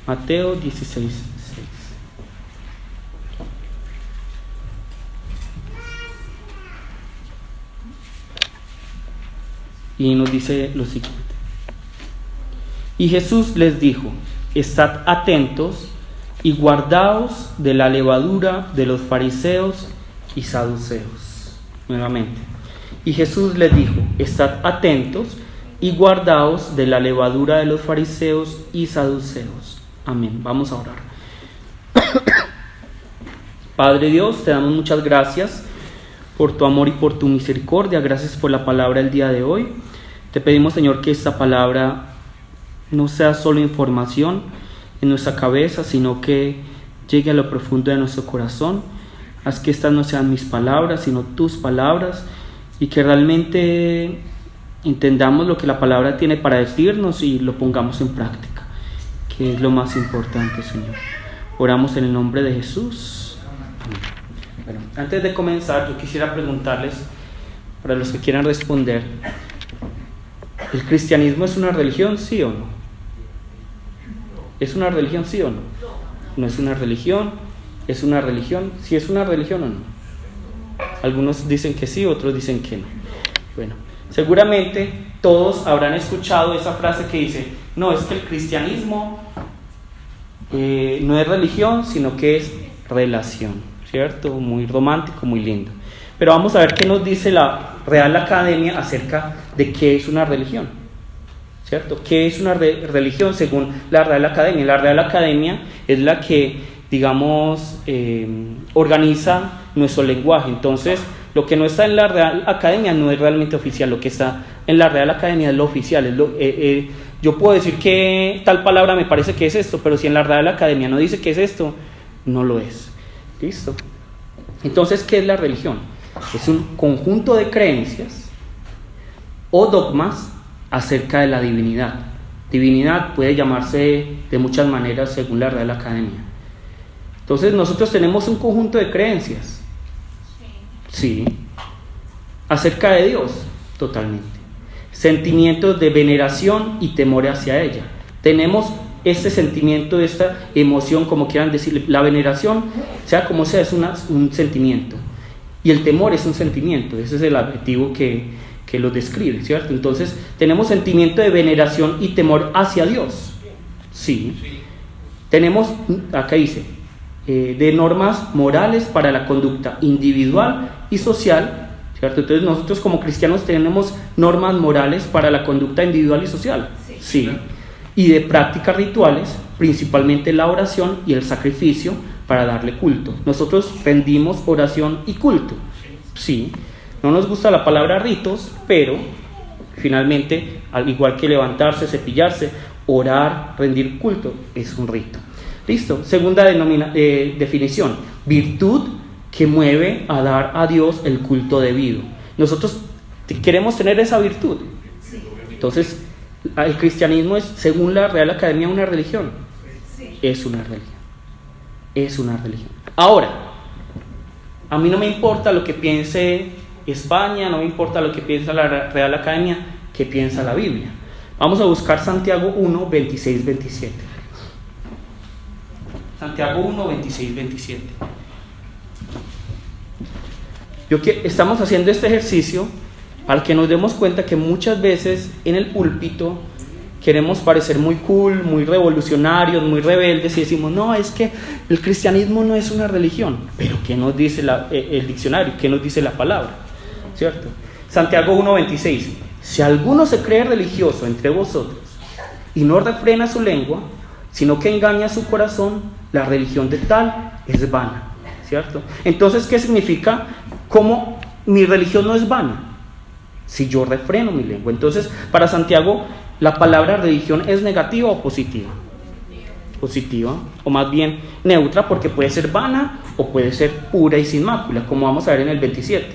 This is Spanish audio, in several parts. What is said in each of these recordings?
Mateo 16:6. Y nos dice lo siguiente. Y Jesús les dijo: estad atentos y guardaos de la levadura de los fariseos y saduceos. Nuevamente. Y Jesús les dijo: estad atentos y guardaos de la levadura de los fariseos y saduceos. Amén. Vamos a orar. Padre Dios, te damos muchas gracias por tu amor y por tu misericordia. Gracias por la palabra del día de hoy. Te pedimos, Señor, que esta palabra no sea solo información en nuestra cabeza, sino que llegue a lo profundo de nuestro corazón. Haz que estas no sean mis palabras, sino tus palabras, y que realmente entendamos lo que la palabra tiene para decirnos y lo pongamos en práctica, que es lo más importante, Señor. Oramos en el nombre de Jesús. Amén. Bueno, antes de comenzar, yo quisiera preguntarles, para los que quieran responder, ¿el cristianismo es una religión, sí o no? ¿Es una religión, sí o no? ¿No es una religión? ¿Es una religión? ¿Sí es una religión o no? Algunos dicen que sí, otros dicen que no. Bueno, seguramente todos habrán escuchado esa frase que dice: no, es que el cristianismo no es religión, sino que es relación, ¿cierto? Muy romántico, muy lindo. Pero vamos a ver qué nos dice la Real Academia acerca de qué es una religión, ¿cierto? ¿Qué es una religión según la Real Academia? La Real Academia es la que, digamos, organiza nuestro lenguaje. Entonces, lo que no está en la Real Academia no es realmente oficial. Lo que está en la Real Academia es lo oficial. Yo puedo decir que tal palabra me parece que es esto, pero si en la Real Academia no dice que es esto, no lo es. ¿Listo? Entonces, ¿qué es la religión? Es un conjunto de creencias o dogmas acerca de la divinidad. Divinidad puede llamarse de muchas maneras según la Real Academia. Entonces nosotros tenemos un conjunto de creencias. Sí. Acerca de Dios, totalmente. Sentimientos de veneración y temor hacia ella. Tenemos este sentimiento, esta emoción, como quieran decirle. La veneración, sea como sea, es un sentimiento. Y el temor es un sentimiento. Ese es el adjetivo que lo describe, ¿cierto? Entonces tenemos sentimiento de veneración y temor hacia Dios. Sí. Tenemos, acá dice, de normas morales para la conducta individual y social, ¿cierto? Entonces nosotros como cristianos tenemos normas morales para la conducta individual y social. Sí. Y de prácticas rituales, principalmente la oración y el sacrificio para darle culto. Nosotros rendimos oración y culto. Sí. No nos gusta la palabra ritos, pero finalmente, al igual que levantarse, cepillarse, orar, rendir culto, es un rito. Listo. Segunda definición: virtud que mueve a dar a Dios el culto debido. Nosotros queremos tener esa virtud. Entonces, el cristianismo es, según la Real Academia, una religión. Es una religión. Es una religión. Ahora, a mí no me importa lo que piense España, no me importa lo que piensa la Real Academia, que piensa la Biblia. Vamos a buscar Santiago 1, 26, 27. Santiago 1, 26, 27. Estamos haciendo este ejercicio para que nos demos cuenta que muchas veces en el púlpito queremos parecer muy cool, muy revolucionarios, muy rebeldes y decimos: no, es que el cristianismo no es una religión. Pero ¿qué nos dice el diccionario? ¿Qué nos dice la palabra? ¿Cierto? Santiago 1:26: si alguno se cree religioso entre vosotros y no refrena su lengua, sino que engaña su corazón, la religión de tal es vana. ¿Cierto? Entonces, ¿qué significa? ¿Cómo mi religión no es vana? Si yo refreno mi lengua. Entonces, para Santiago, ¿la palabra religión es negativa o positiva? Positiva, o más bien neutra, porque puede ser vana o puede ser pura y sin mácula, como vamos a ver en el 27.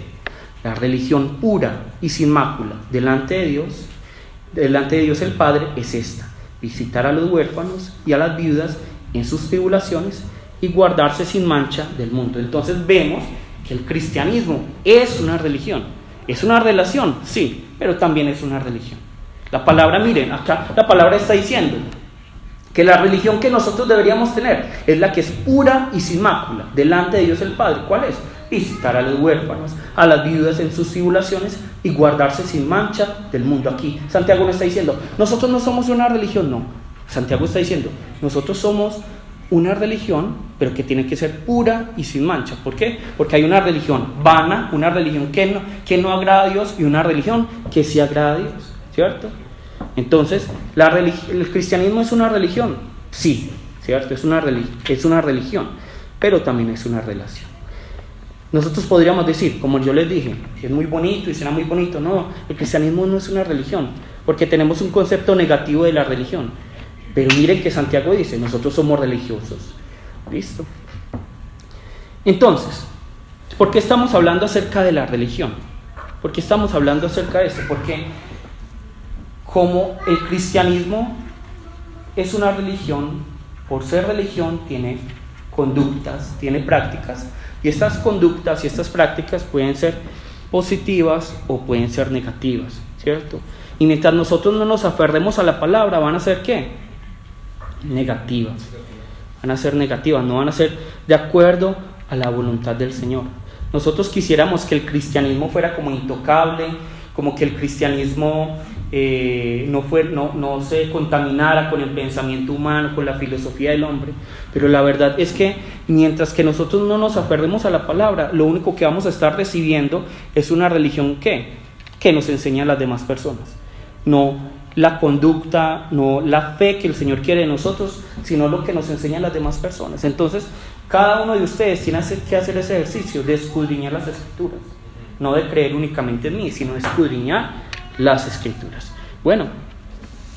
La religión pura y sin mácula delante de Dios el Padre, es esta: visitar a los huérfanos y a las viudas en sus tribulaciones y guardarse sin mancha del mundo. Entonces vemos que el cristianismo es una religión. ¿Es una relación? Sí, pero también es una religión. La palabra, miren, acá la palabra está diciendo: que la religión que nosotros deberíamos tener es la que es pura y sin mácula delante de Dios el Padre. ¿Cuál es? Visitar a los huérfanos, a las viudas en sus tribulaciones y guardarse sin mancha del mundo aquí. Santiago no está diciendo, nosotros no somos una religión, no. Santiago está diciendo, nosotros somos una religión, pero que tiene que ser pura y sin mancha. ¿Por qué? Porque hay una religión vana, una religión que no agrada a Dios, y una religión que sí agrada a Dios, ¿cierto? Entonces, el cristianismo es una religión, sí, ¿cierto? Es una religión, pero también es una relación. Nosotros podríamos decir, como yo les dije, es muy bonito y será muy bonito. No, el cristianismo no es una religión, porque tenemos un concepto negativo de la religión. Pero miren que Santiago dice, nosotros somos religiosos. ¿Listo? Entonces, ¿por qué estamos hablando acerca de la religión? ¿Por qué estamos hablando acerca de eso? Porque como el cristianismo es una religión, por ser religión tiene conductas, tiene prácticas, y estas conductas y estas prácticas pueden ser positivas o pueden ser negativas, ¿cierto? Y mientras nosotros no nos aferremos a la palabra, ¿van a ser qué? Negativas. Van a ser negativas, no van a ser de acuerdo a la voluntad del Señor. Nosotros quisiéramos que el cristianismo fuera como intocable, como que el cristianismo no se contaminara con el pensamiento humano, con la filosofía del hombre, pero la verdad es que mientras que nosotros no nos aferremos a la palabra, lo único que vamos a estar recibiendo es una religión que nos enseña a las demás personas, no la conducta, no la fe que el Señor quiere de nosotros, sino lo que nos enseñan las demás personas. Entonces, cada uno de ustedes tiene que hacer ese ejercicio de escudriñar las Escrituras, no de creer únicamente en mí, sino de escudriñar las Escrituras. Bueno,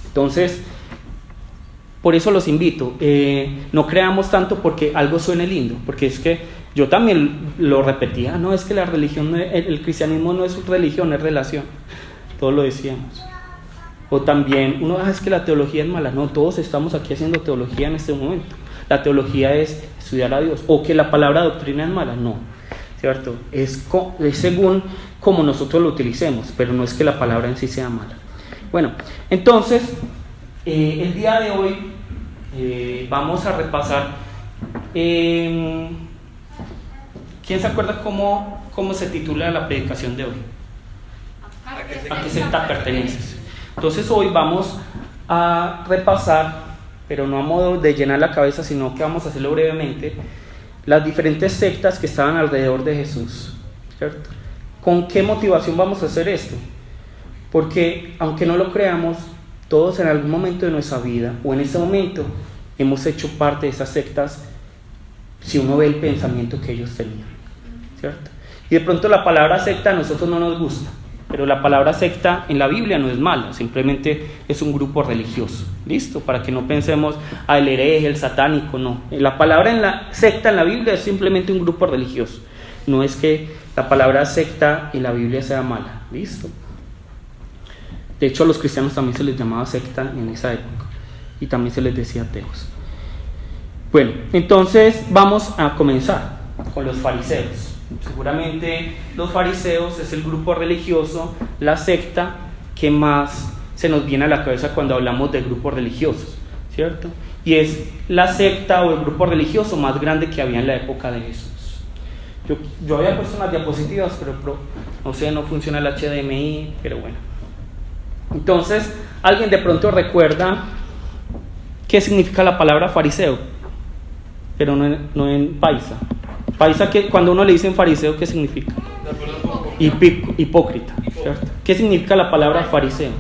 entonces, por eso los invito, no creamos tanto porque algo suene lindo, porque es que yo también lo repetía, no, es que la religión, el cristianismo no es religión, es relación, todos lo decíamos. O también, es que la teología es mala. No, todos estamos aquí haciendo teología en este momento. La teología es estudiar a Dios. O que la palabra doctrina es mala. No, ¿cierto? Es según como nosotros lo utilicemos, pero no es que la palabra en sí sea mala. Bueno, entonces, el día de hoy vamos a repasar. ¿Quién se acuerda cómo se titula la predicación de hoy? ¿A qué secta perteneces? Entonces hoy vamos a repasar, pero no a modo de llenar la cabeza, sino que vamos a hacerlo brevemente, las diferentes sectas que estaban alrededor de Jesús, ¿cierto? ¿Con qué motivación vamos a hacer esto? Porque aunque no lo creamos, todos en algún momento de nuestra vida o en ese momento hemos hecho parte de esas sectas, si uno ve el pensamiento que ellos tenían, ¿cierto? Y de pronto la palabra secta a nosotros no nos gusta, pero la palabra secta en la Biblia no es mala, simplemente es un grupo religioso, ¿listo? Para que no pensemos, el hereje, el satánico, no. La palabra secta en la Biblia es simplemente un grupo religioso, no es que la palabra secta en la Biblia sea mala, ¿listo? De hecho a los cristianos también se les llamaba secta en esa época, y también se les decía ateos. Bueno, entonces vamos a comenzar con los fariseos. Seguramente los fariseos es el grupo religioso, la secta que más se nos viene a la cabeza cuando hablamos de grupos religiosos, ¿cierto? Y es la secta o el grupo religioso más grande que había en la época de Jesús. Yo había puesto unas diapositivas, pero no sé, no funciona el HDMI, pero bueno. Entonces, ¿alguien de pronto recuerda qué significa la palabra fariseo? Pero no en paisa. Paisa, que cuando uno le dice fariseo, ¿qué significa? Hipócrita, ¿cierto? ¿Qué significa la palabra fariseo?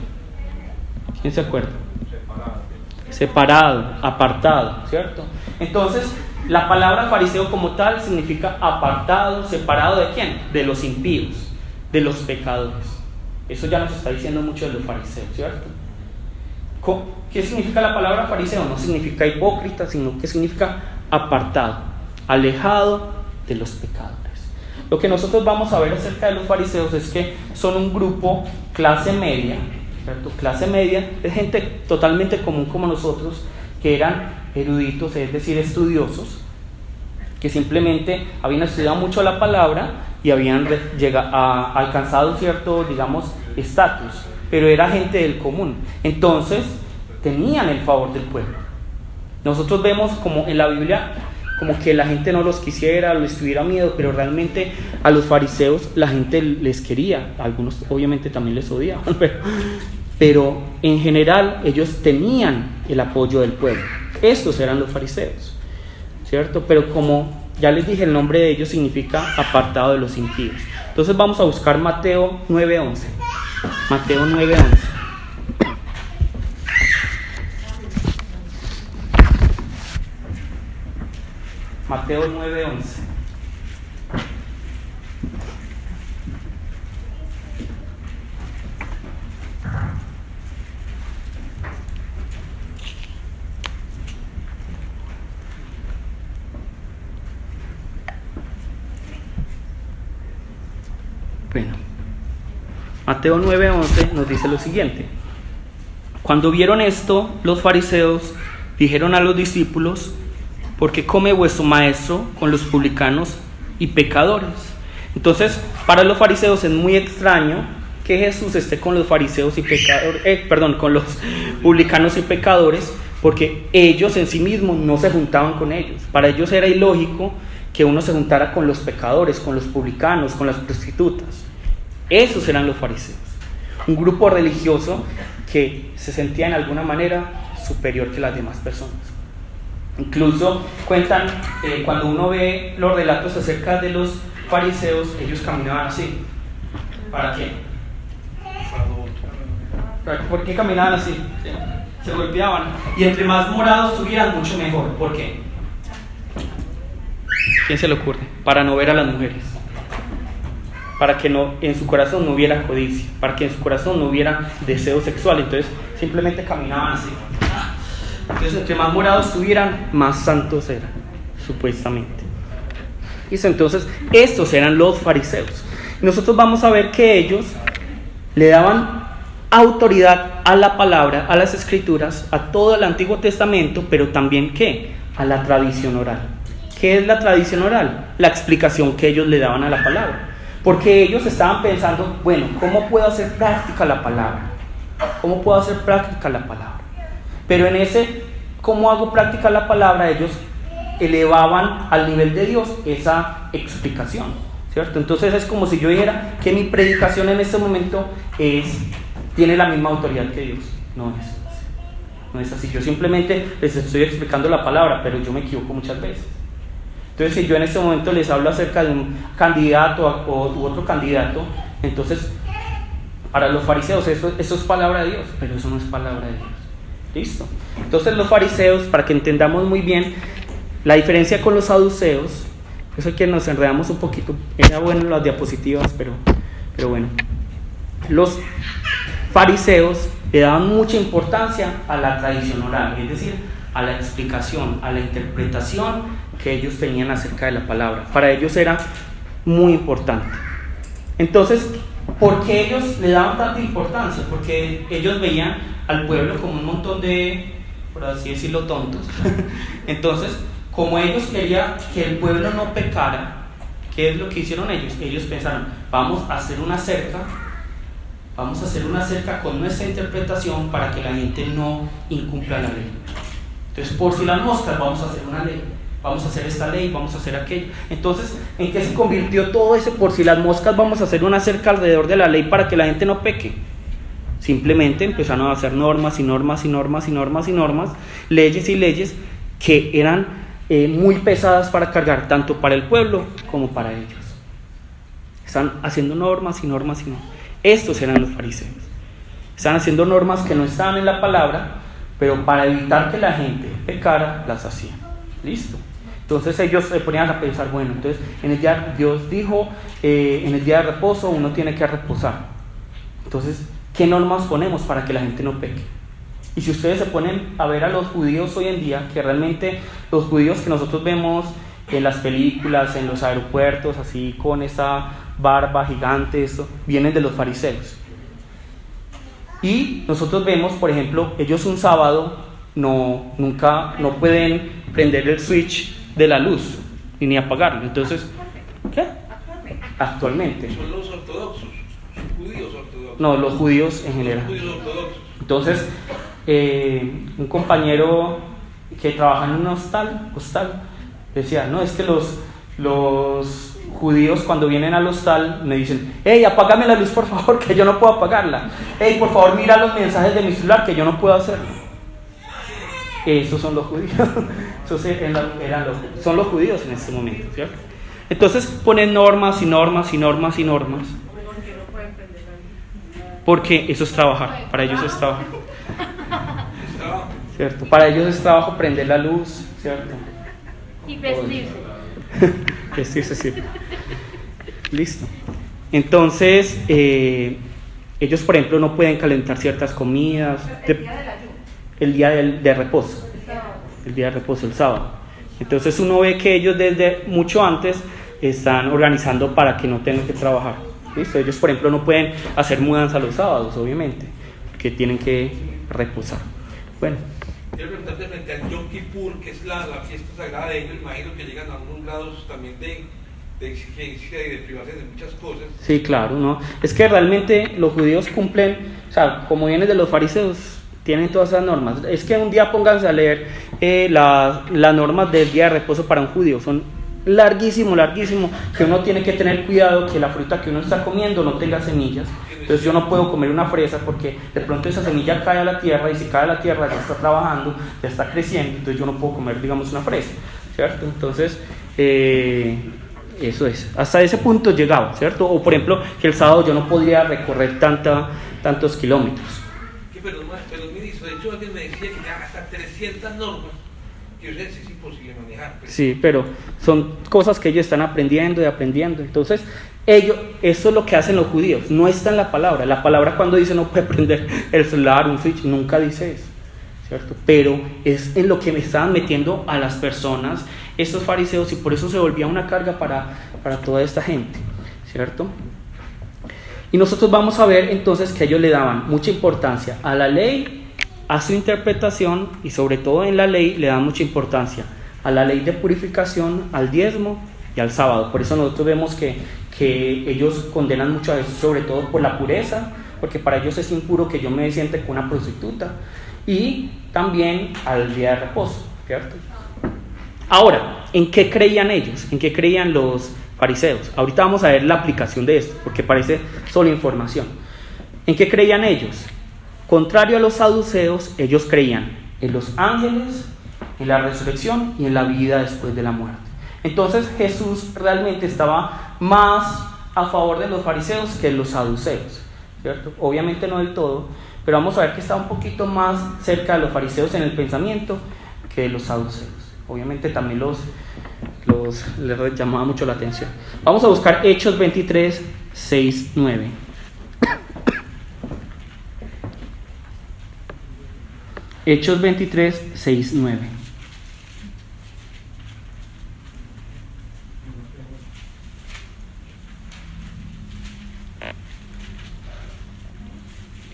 ¿Quién se acuerda? Separado, apartado, ¿cierto? Entonces, la palabra fariseo como tal significa apartado, separado ¿de quién? De los impíos, de los pecadores. Eso ya nos está diciendo mucho de los fariseos, ¿cierto? ¿Qué significa la palabra fariseo? No significa hipócrita, sino que significa apartado, alejado de los pecadores. Lo que nosotros vamos a ver acerca de los fariseos es que son un grupo clase media, ¿cierto? Clase media es gente totalmente común como nosotros, que eran eruditos, es decir, estudiosos, que simplemente habían estudiado mucho la palabra y habían alcanzado cierto, digamos, estatus, pero era gente del común. Entonces tenían el favor del pueblo, Nosotros vemos como en la Biblia, como que la gente no los quisiera, les tuviera miedo, pero realmente a los fariseos la gente les quería. Algunos obviamente también les odiaban, pero en general ellos tenían el apoyo del pueblo. Estos eran los fariseos, ¿cierto? Pero como ya les dije, el nombre de ellos significa apartado de los impíos. Entonces vamos a buscar Mateo 9:11. Mateo 9:11. Mateo 9:11. Bueno, Mateo 9:11 nos dice lo siguiente: cuando vieron esto, los fariseos dijeron a los discípulos: ¿por qué come vuestro maestro con los publicanos y pecadores? Entonces, para los fariseos es muy extraño que Jesús esté con los fariseos y con los publicanos y pecadores, porque ellos en sí mismos no se juntaban con ellos. Para ellos era ilógico que uno se juntara con los pecadores, con los publicanos, con las prostitutas. Esos eran los fariseos, un grupo religioso que se sentía en alguna manera superior que las demás personas. Incluso cuentan, cuando uno ve los relatos acerca de los fariseos, ellos caminaban así. ¿Para qué? ¿Por qué caminaban así? Se golpeaban. Y entre más morados tuvieran, mucho mejor. ¿Por qué? ¿Quién se le ocurre? Para no ver a las mujeres. Para que no, en su corazón no hubiera codicia. Para que en su corazón no hubiera deseo sexual. Entonces simplemente caminaban así. Entonces, entre más morados tuvieran, más santos eran, supuestamente. Entonces, estos eran los fariseos. Nosotros vamos a ver que ellos le daban autoridad a la palabra, a las escrituras, a todo el Antiguo Testamento, pero también ¿qué? A la tradición oral. ¿Qué es la tradición oral? La explicación que ellos le daban a la palabra. Porque ellos estaban pensando, bueno, ¿cómo puedo hacer práctica la palabra? ¿Cómo puedo hacer práctica la palabra? Pero en ese, ¿cómo hago práctica la palabra? Ellos elevaban al nivel de Dios esa explicación, ¿cierto? Entonces es como si yo dijera que mi predicación en este momento tiene la misma autoridad que Dios. No es así. Yo simplemente les estoy explicando la palabra, pero yo me equivoco muchas veces. Entonces, si yo en este momento les hablo acerca de un candidato u otro candidato, entonces para los fariseos eso es palabra de Dios, pero eso no es palabra de Dios. ¿Listo? Entonces los fariseos, para que entendamos muy bien la diferencia con los saduceos, eso es que nos enredamos un poquito, era bueno las diapositivas, pero bueno, los fariseos le daban mucha importancia a la tradición oral, es decir, a la explicación, a la interpretación que ellos tenían acerca de la palabra. Para ellos era muy importante. Entonces, ¿por qué ellos le daban tanta importancia? Porque ellos veían al pueblo como un montón de, por así decirlo, tontos. Entonces, como ellos querían que el pueblo no pecara, ¿qué es lo que hicieron ellos? Ellos pensaron, vamos a hacer una cerca con nuestra interpretación para que la gente no incumpla la ley. Entonces, por si las moscas, vamos a hacer una ley. Vamos a hacer esta ley, vamos a hacer aquello. Entonces, ¿en qué se convirtió todo ese por si las moscas? Vamos a hacer una cerca alrededor de la ley para que la gente no peque. Simplemente empezaron a hacer normas y normas y normas y normas y normas, leyes y leyes que eran muy pesadas para cargar, tanto para el pueblo como para ellos. Están haciendo normas y normas y normas. Estos eran los fariseos. Están haciendo normas que no estaban en la palabra, pero para evitar que la gente pecara, las hacían. ¿Listo? Entonces ellos se ponían a pensar, bueno, entonces en el día, Dios dijo, en el día de reposo uno tiene que reposar. Entonces, ¿qué normas ponemos para que la gente no peque? Y si ustedes se ponen a ver a los judíos hoy en día, que realmente los judíos que nosotros vemos en las películas, en los aeropuertos, así con esa barba gigante, eso, vienen de los fariseos. Y nosotros vemos, por ejemplo, ellos un sábado no pueden prender el switch de la luz ni apagarlo. Entonces, ¿qué? Actualmente. Son los ortodoxos, judíos ortodoxos. No, los judíos en general. Los judíos ortodoxos. Entonces, un compañero que trabajaba en un hostal, decía, no, es que los judíos cuando vienen al hostal me dicen, hey, apágame la luz por favor, que yo no puedo apagarla. Hey, por favor, mira los mensajes de mi celular, que yo no puedo hacerlo. Esos son los judíos. Son los judíos en este momento, ¿cierto? Entonces ponen normas y normas y normas y normas. Porque eso es trabajar, para ellos es trabajar. ¿Cierto? Para ellos es trabajo prender la luz, ¿cierto? Y vestirse. Vestirse, sí. Listo. Entonces, ellos, por ejemplo, no pueden calentar ciertas comidas. El día de reposo. El día de reposo, el sábado. Entonces uno ve que ellos desde mucho antes están organizando para que no tengan que trabajar. ¿Listo? Ellos, por ejemplo, no pueden hacer mudanza los sábados, obviamente, porque tienen que reposar. Bueno. Quiero preguntarte frente al Yom Kippur, que es la fiesta sagrada de ellos, imagino que llegan a unos grados también de exigencia y de privacidad de muchas cosas. Sí, claro, ¿no? Es que realmente los judíos cumplen, o sea, como vienen de los fariseos, tienen todas esas normas. Es que un día pónganse a leer las normas del día de reposo para un judío, son larguísimo, que uno tiene que tener cuidado que la fruta que uno está comiendo no tenga semillas. Entonces yo no puedo comer una fresa porque de pronto esa semilla cae a la tierra, y si cae a la tierra ya está trabajando, ya está creciendo, entonces yo no puedo comer, digamos, una fresa, ¿cierto? Entonces, eso es, hasta ese punto llegaba, ¿cierto? O por ejemplo, que el sábado yo no podría recorrer tantos kilómetros. Pero ministro, de hecho alguien me decía que ya hasta 300 normas, que eso es imposible manejar. Pero... Sí, pero son cosas que ellos están aprendiendo y aprendiendo. Entonces, eso es lo que hacen los judíos, no está en la palabra. La palabra cuando dice no puede prender el celular, un switch, nunca dice eso, ¿cierto? Pero es en lo que me estaban metiendo a las personas, estos fariseos, y por eso se volvía una carga para toda esta gente, ¿cierto? Y nosotros vamos a ver entonces que ellos le daban mucha importancia a la ley, a su interpretación, y sobre todo en la ley le dan mucha importancia a la ley de purificación, al diezmo y al sábado. Por eso nosotros vemos que ellos condenan mucho a eso, sobre todo por la pureza, porque para ellos es impuro que yo me siente con una prostituta, y también al día de reposo, ¿cierto? Ahora, ¿en qué creían ellos? ¿En qué creían los fariseos? Ahorita vamos a ver la aplicación de esto, porque parece solo información. ¿En qué creían ellos? Contrario a los saduceos, ellos creían en los ángeles, en la resurrección y en la vida después de la muerte. Entonces Jesús realmente estaba más a favor de los fariseos que de los saduceos, ¿cierto? Obviamente no del todo, pero vamos a ver que está un poquito más cerca de los fariseos en el pensamiento que de los saduceos. Obviamente también les llamaba mucho la atención. Vamos a buscar Hechos 23, 6, 9. Hechos 23, 6, 9.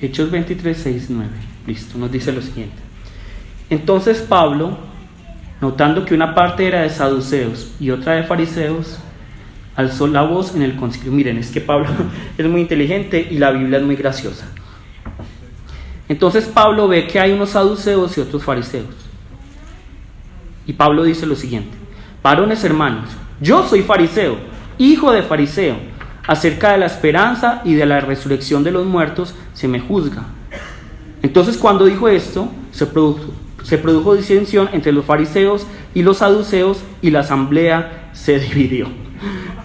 Hechos 23, 6, 9. Listo, nos dice lo siguiente. Entonces Pablo, notando que una parte era de saduceos y otra de fariseos, alzó la voz en el concilio. Miren, es que Pablo es muy inteligente y la Biblia es muy graciosa. Entonces Pablo ve que hay unos saduceos y otros fariseos. Y Pablo dice lo siguiente: varones hermanos, yo soy fariseo, hijo de fariseo. Acerca de la esperanza y de la resurrección de los muertos se me juzga. Entonces cuando dijo esto, se produjo disensión entre los fariseos y los saduceos, y la asamblea se dividió.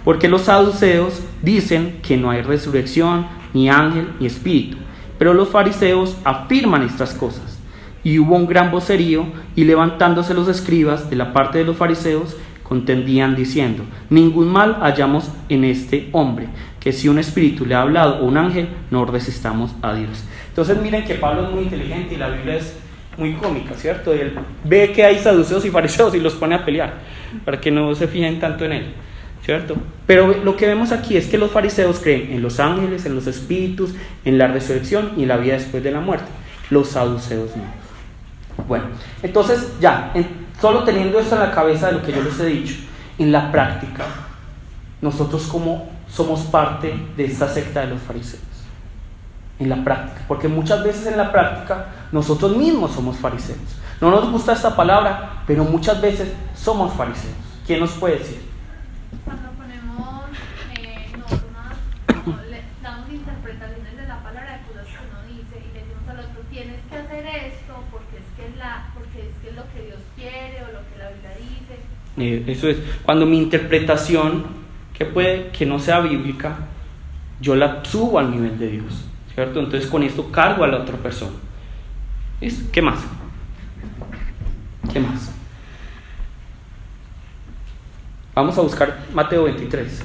Porque los saduceos dicen que no hay resurrección, ni ángel, ni espíritu, pero los fariseos afirman estas cosas. Y hubo un gran vocerío, y levantándose los escribas de la parte de los fariseos, contendían diciendo: ningún mal hallamos en este hombre, que si un espíritu le ha hablado o un ángel, no resistamos a Dios. Entonces miren que Pablo es muy inteligente y la Biblia es muy cómica, ¿cierto? Él ve que hay saduceos y fariseos y los pone a pelear, para que no se fijen tanto en él, ¿cierto? Pero lo que vemos aquí es que los fariseos creen en los ángeles, en los espíritus, en la resurrección y en la vida después de la muerte. Los saduceos no. Bueno, entonces ya, solo teniendo esto en la cabeza de lo que yo les he dicho, en la práctica, nosotros como somos parte de esta secta de los fariseos, en la práctica, porque muchas veces en la práctica nosotros mismos somos fariseos. No nos gusta esta palabra, pero muchas veces somos fariseos. ¿Quién nos puede decir? Cuando ponemos normas, como damos interpretaciones de la palabra de cosas que uno dice y le decimos al otro, tienes que hacer esto porque es que es lo que Dios quiere o lo que la Biblia dice. Eso es, cuando mi interpretación, que puede que no sea bíblica, yo la subo al nivel de Dios, ¿cierto? Entonces con esto cargo a la otra persona. ¿Qué más? ¿Qué más? Vamos a buscar Mateo 23,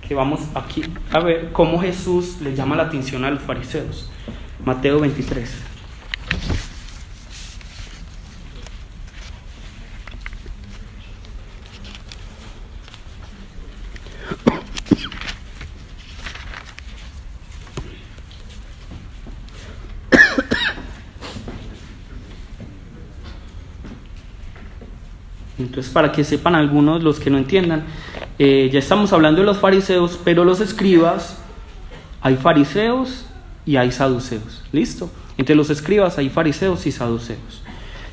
que vamos aquí a ver cómo Jesús le llama la atención a los fariseos. Mateo 23. Entonces, para que sepan algunos, los que no entiendan, ya estamos hablando de los fariseos, pero los escribas, hay fariseos y hay saduceos, ¿listo? Entre los escribas hay fariseos y saduceos,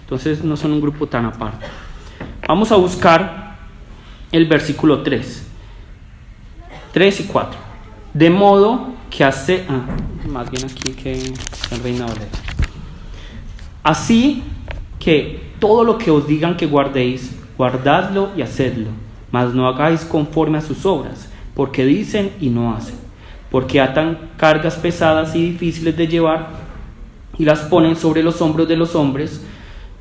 entonces no son un grupo tan aparte. Vamos a buscar el versículo 3 y 4. De modo que más bien aquí que en Reina Valera. Así que todo lo que os digan que guardéis, guardadlo y hacedlo, mas no hagáis conforme a sus obras, porque dicen y no hacen, porque atan cargas pesadas y difíciles de llevar y las ponen sobre los hombros de los hombres,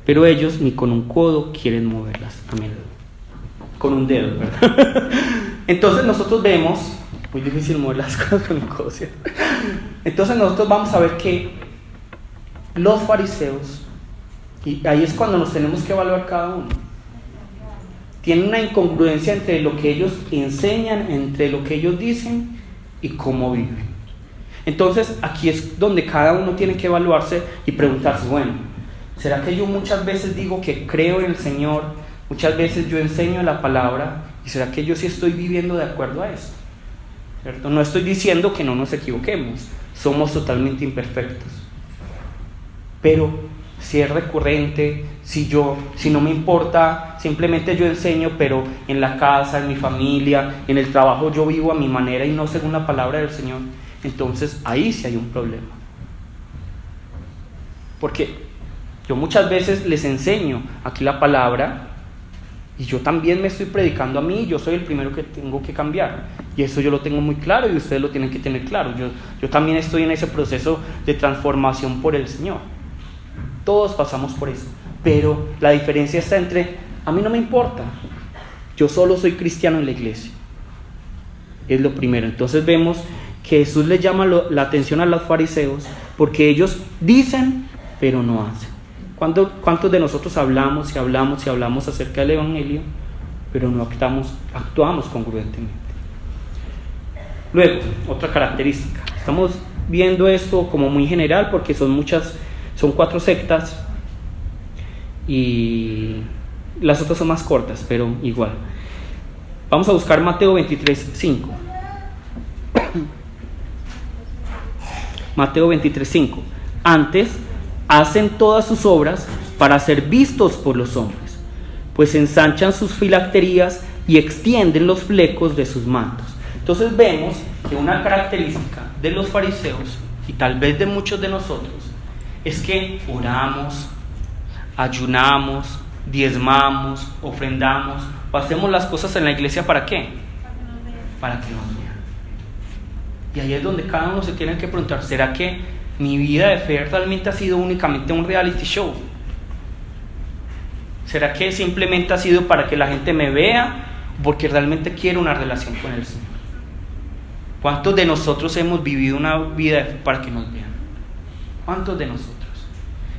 pero ellos ni con un codo quieren moverlas. Amén. Con un dedo, ¿verdad? Entonces nosotros vemos, muy difícil mover las cosas con un codo, ¿cierto? Entonces nosotros vamos a ver que los fariseos, y ahí es cuando nos tenemos que evaluar cada uno, tienen una incongruencia entre lo que ellos enseñan, entre lo que ellos dicen y cómo viven. Entonces aquí es donde cada uno tiene que evaluarse y preguntarse, bueno, ¿será que yo muchas veces digo que creo en el Señor? Muchas veces yo enseño la palabra, ¿y será que yo sí estoy viviendo de acuerdo a esto? ¿Cierto? No estoy diciendo que no nos equivoquemos, somos totalmente imperfectos, pero si es recurrente, si no me importa, simplemente yo enseño, pero en la casa, en mi familia, en el trabajo yo vivo a mi manera y no según la palabra del Señor, entonces ahí sí hay un problema. Porque yo muchas veces les enseño aquí la palabra y yo también me estoy predicando a mí, yo soy el primero que tengo que cambiar, y eso yo lo tengo muy claro y ustedes lo tienen que tener claro. Yo también estoy en ese proceso de transformación por el Señor. Todos pasamos por eso, pero la diferencia está entre, a mí no me importa, yo solo soy cristiano en la iglesia, es lo primero. Entonces vemos que Jesús le llama la atención a los fariseos porque ellos dicen pero no hacen. ¿Cuántos de nosotros hablamos y hablamos y hablamos acerca del evangelio, pero no actuamos congruentemente? Luego, otra característica, estamos viendo esto como muy general porque son 4 sectas y las otras son más cortas, pero igual. Vamos a buscar Mateo 23:5. Mateo 23:5. Antes hacen todas sus obras para ser vistos por los hombres, pues ensanchan sus filacterías y extienden los flecos de sus mantos. Entonces vemos que una característica de los fariseos y tal vez de muchos de nosotros es que oramos, ayunamos, diezmamos, ofrendamos, o hacemos las cosas en la iglesia ¿para qué? Para que nos vean. Y ahí es donde cada uno se tiene que preguntar, ¿será que mi vida de fe realmente ha sido únicamente un reality show? ¿Será que simplemente ha sido para que la gente me vea porque realmente quiero una relación con el Señor? ¿Cuántos de nosotros hemos vivido una vida de fe para que nos vean? ¿Cuántos de nosotros?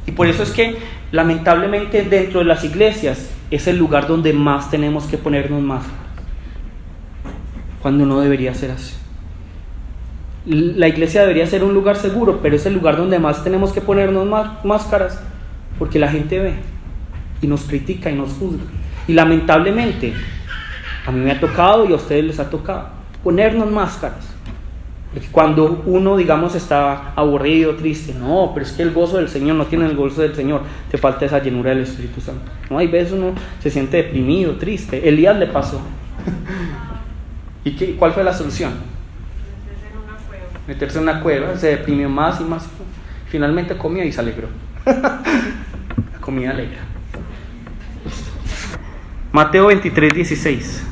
Y por eso es que lamentablemente dentro de las iglesias es el lugar donde más tenemos que ponernos máscaras, cuando no debería ser así. La iglesia debería ser un lugar seguro, pero es el lugar donde más tenemos que ponernos máscaras, porque la gente ve y nos critica y nos juzga. Y lamentablemente a mí me ha tocado y a ustedes les ha tocado ponernos máscaras Cuando uno, digamos, está aburrido, triste, no, pero es que el gozo del Señor, no tiene el gozo del Señor, te falta esa llenura del Espíritu Santo. No, hay veces uno se siente deprimido, triste. Elías le pasó. ¿Y cuál fue la solución? Meterse en una cueva, se deprimió más y más. Finalmente comió y se alegró. La comida alegra. Mateo 23:16.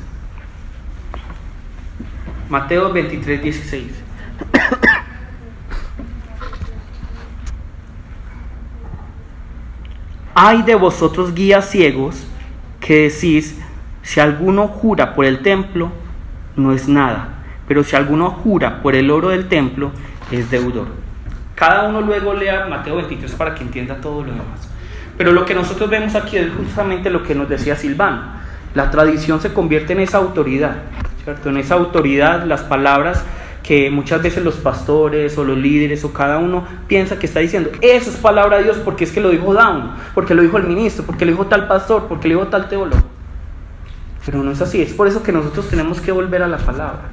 Mateo 23:16. Ay de vosotros guías ciegos, que decís, si alguno jura por el templo, no es nada, pero si alguno jura por el oro del templo, es deudor. Cada uno luego lea Mateo 23 para que entienda todo lo demás. Pero lo que nosotros vemos aquí es justamente lo que nos decía Silvano. La tradición se convierte en esa autoridad, ¿cierto? En esa autoridad, las palabras que muchas veces los pastores o los líderes o cada uno piensa que está diciendo, eso es palabra de Dios porque es que lo dijo Down, porque lo dijo el ministro, porque lo dijo tal pastor, porque lo dijo tal teólogo. Pero no es así, es por eso que nosotros tenemos que volver a la palabra.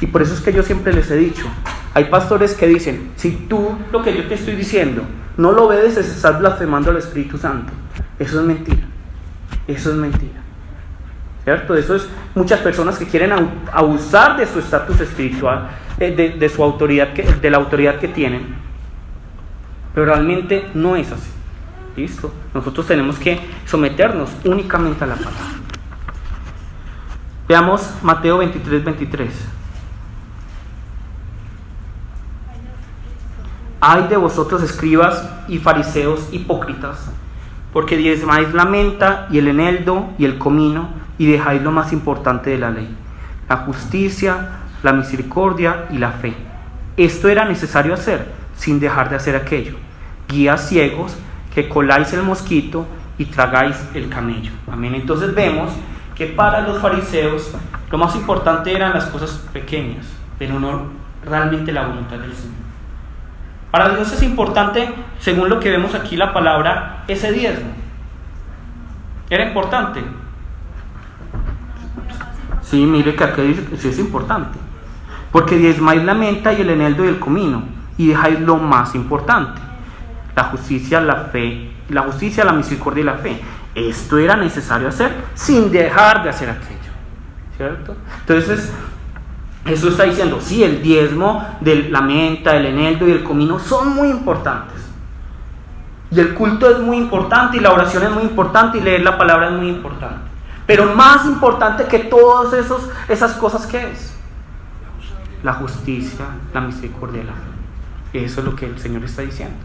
Y por eso es que yo siempre les he dicho, hay pastores que dicen, si tú lo que yo te estoy diciendo no lo obedeces, estás blasfemando al Espíritu Santo. Eso es mentira, eso es mentira, ¿cierto? Eso es muchas personas que quieren abusar de su estatus espiritual, de su autoridad, de la autoridad que tienen, pero realmente no es así. ¿Listo? Nosotros tenemos que someternos únicamente a la palabra. Veamos Mateo 23:23. Ay de vosotros escribas y fariseos hipócritas, porque diezmáis la menta y el eneldo y el comino, y dejáis lo más importante de la ley, la justicia, la misericordia y la fe. Esto era necesario hacer, sin dejar de hacer aquello. Guías ciegos, que coláis el mosquito y tragáis el camello. Amén. Entonces vemos que para los fariseos lo más importante eran las cosas pequeñas, pero no realmente la voluntad del Señor. Para Dios es importante, según lo que vemos aquí la palabra, ese diezmo. ¿Era importante? Sí, mire que aquí dice que sí es importante. Porque diezmáis la menta y el eneldo y el comino, y dejáis lo más importante, la justicia, la fe, la justicia, la misericordia y la fe. Esto era necesario hacer sin dejar de hacer aquello, ¿cierto? Entonces, eso está diciendo, sí, el diezmo de la menta, el eneldo y el comino son muy importantes. Y el culto es muy importante, y la oración es muy importante, y leer la palabra es muy importante. Pero más importante que todas esas cosas, ¿qué es? La justicia, la misericordia y la fe. Eso es lo que el Señor está diciendo.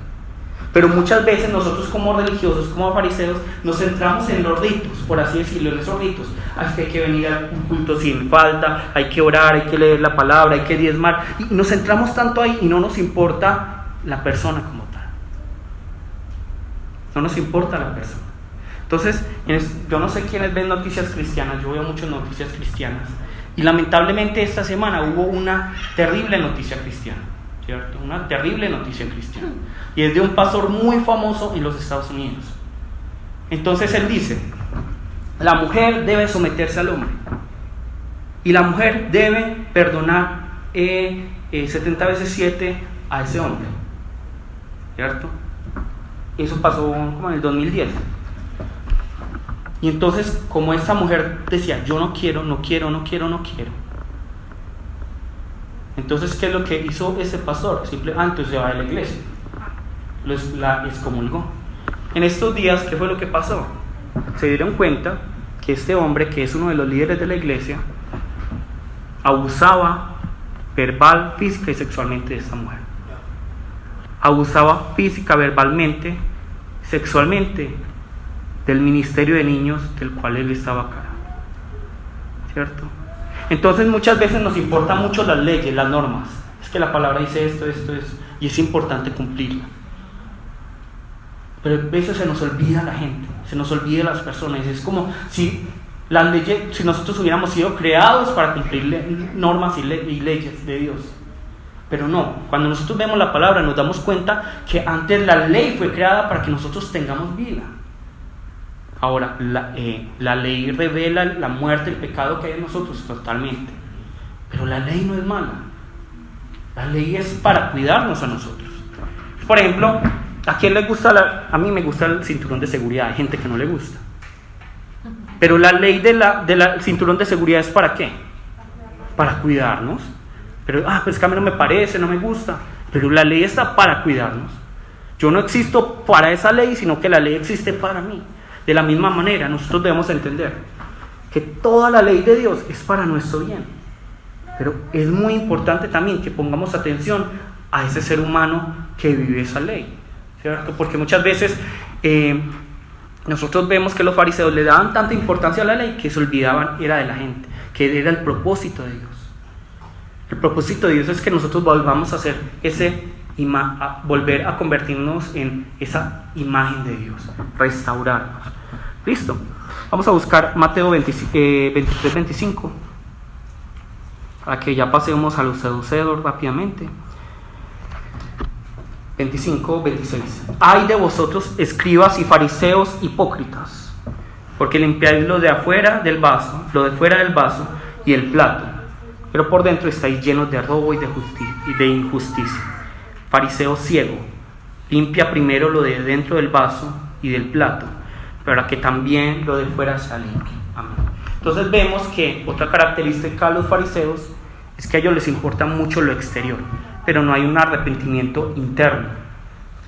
Pero muchas veces nosotros como religiosos, como fariseos, nos centramos en los ritos, por así decirlo, en esos ritos. Hay que venir a un culto sin falta, hay que orar, hay que leer la palabra, hay que diezmar. Y nos centramos tanto ahí y no nos importa la persona como tal. No nos importa la persona. Entonces, yo no sé quiénes ven noticias cristianas, yo veo muchas noticias cristianas. Y lamentablemente esta semana hubo una terrible noticia cristiana. ¿Cierto? Una terrible noticia cristiana, y es de un pastor muy famoso en los Estados Unidos. Entonces él dice, la mujer debe someterse al hombre, y la mujer debe perdonar 70 veces 7 a ese hombre, ¿cierto? Eso pasó como en el 2010. Y entonces, como esta mujer decía, yo no quiero, entonces, ¿qué es lo que hizo ese pastor? Antes se va de la iglesia, la excomulgó. En estos días, ¿qué fue lo que pasó? Se dieron cuenta que este hombre, que es uno de los líderes de la iglesia, abusaba verbal, física y sexualmente de esta mujer. Abusaba física, verbalmente, sexualmente del ministerio de niños del cual él estaba a cargo, ¿cierto? Entonces muchas veces nos importan mucho las leyes, las normas. Es que la palabra dice esto, y es importante cumplirla. Pero a veces se nos olvida la gente, se nos olvida las personas. Es como si las leyes, si nosotros hubiéramos sido creados para cumplir normas y leyes de Dios. Pero no, cuando nosotros vemos la palabra nos damos cuenta que antes la ley fue creada para que nosotros tengamos vida. Ahora, la ley revela la muerte, el pecado que hay en nosotros totalmente. Pero la ley no es mala. La ley es para cuidarnos a nosotros. Por ejemplo, ¿a quién le gusta a mí me gusta el cinturón de seguridad? Hay gente que no le gusta. Pero la ley del cinturón de seguridad es ¿para qué? Para cuidarnos. Pero, pues que a mí no me parece, no me gusta. Pero la ley está para cuidarnos. Yo no existo para esa ley, sino que la ley existe para mí. De la misma manera, nosotros debemos entender que toda la ley de Dios es para nuestro bien. Pero es muy importante también que pongamos atención a ese ser humano que vive esa ley, ¿cierto? Porque muchas veces nosotros vemos que los fariseos le daban tanta importancia a la ley que se olvidaban era de la gente, que era el propósito de Dios. El propósito de Dios es que nosotros volvamos a hacer volver a convertirnos en esa imagen de Dios, restaurarnos. ¿Listo? Vamos a buscar Mateo 23-25, para que ya pasemos a los saduceos rápidamente. 25-26. Ay de vosotros, escribas y fariseos hipócritas, porque limpiáis lo de afuera del vaso, lo de fuera del vaso y el plato, pero por dentro estáis llenos de robo y de injusticia. Fariseo ciego, limpia primero lo de dentro del vaso y del plato, para que también lo de fuera sea limpio. Amén. Entonces vemos que otra característica de los fariseos es que a ellos les importa mucho lo exterior, pero no hay un arrepentimiento interno,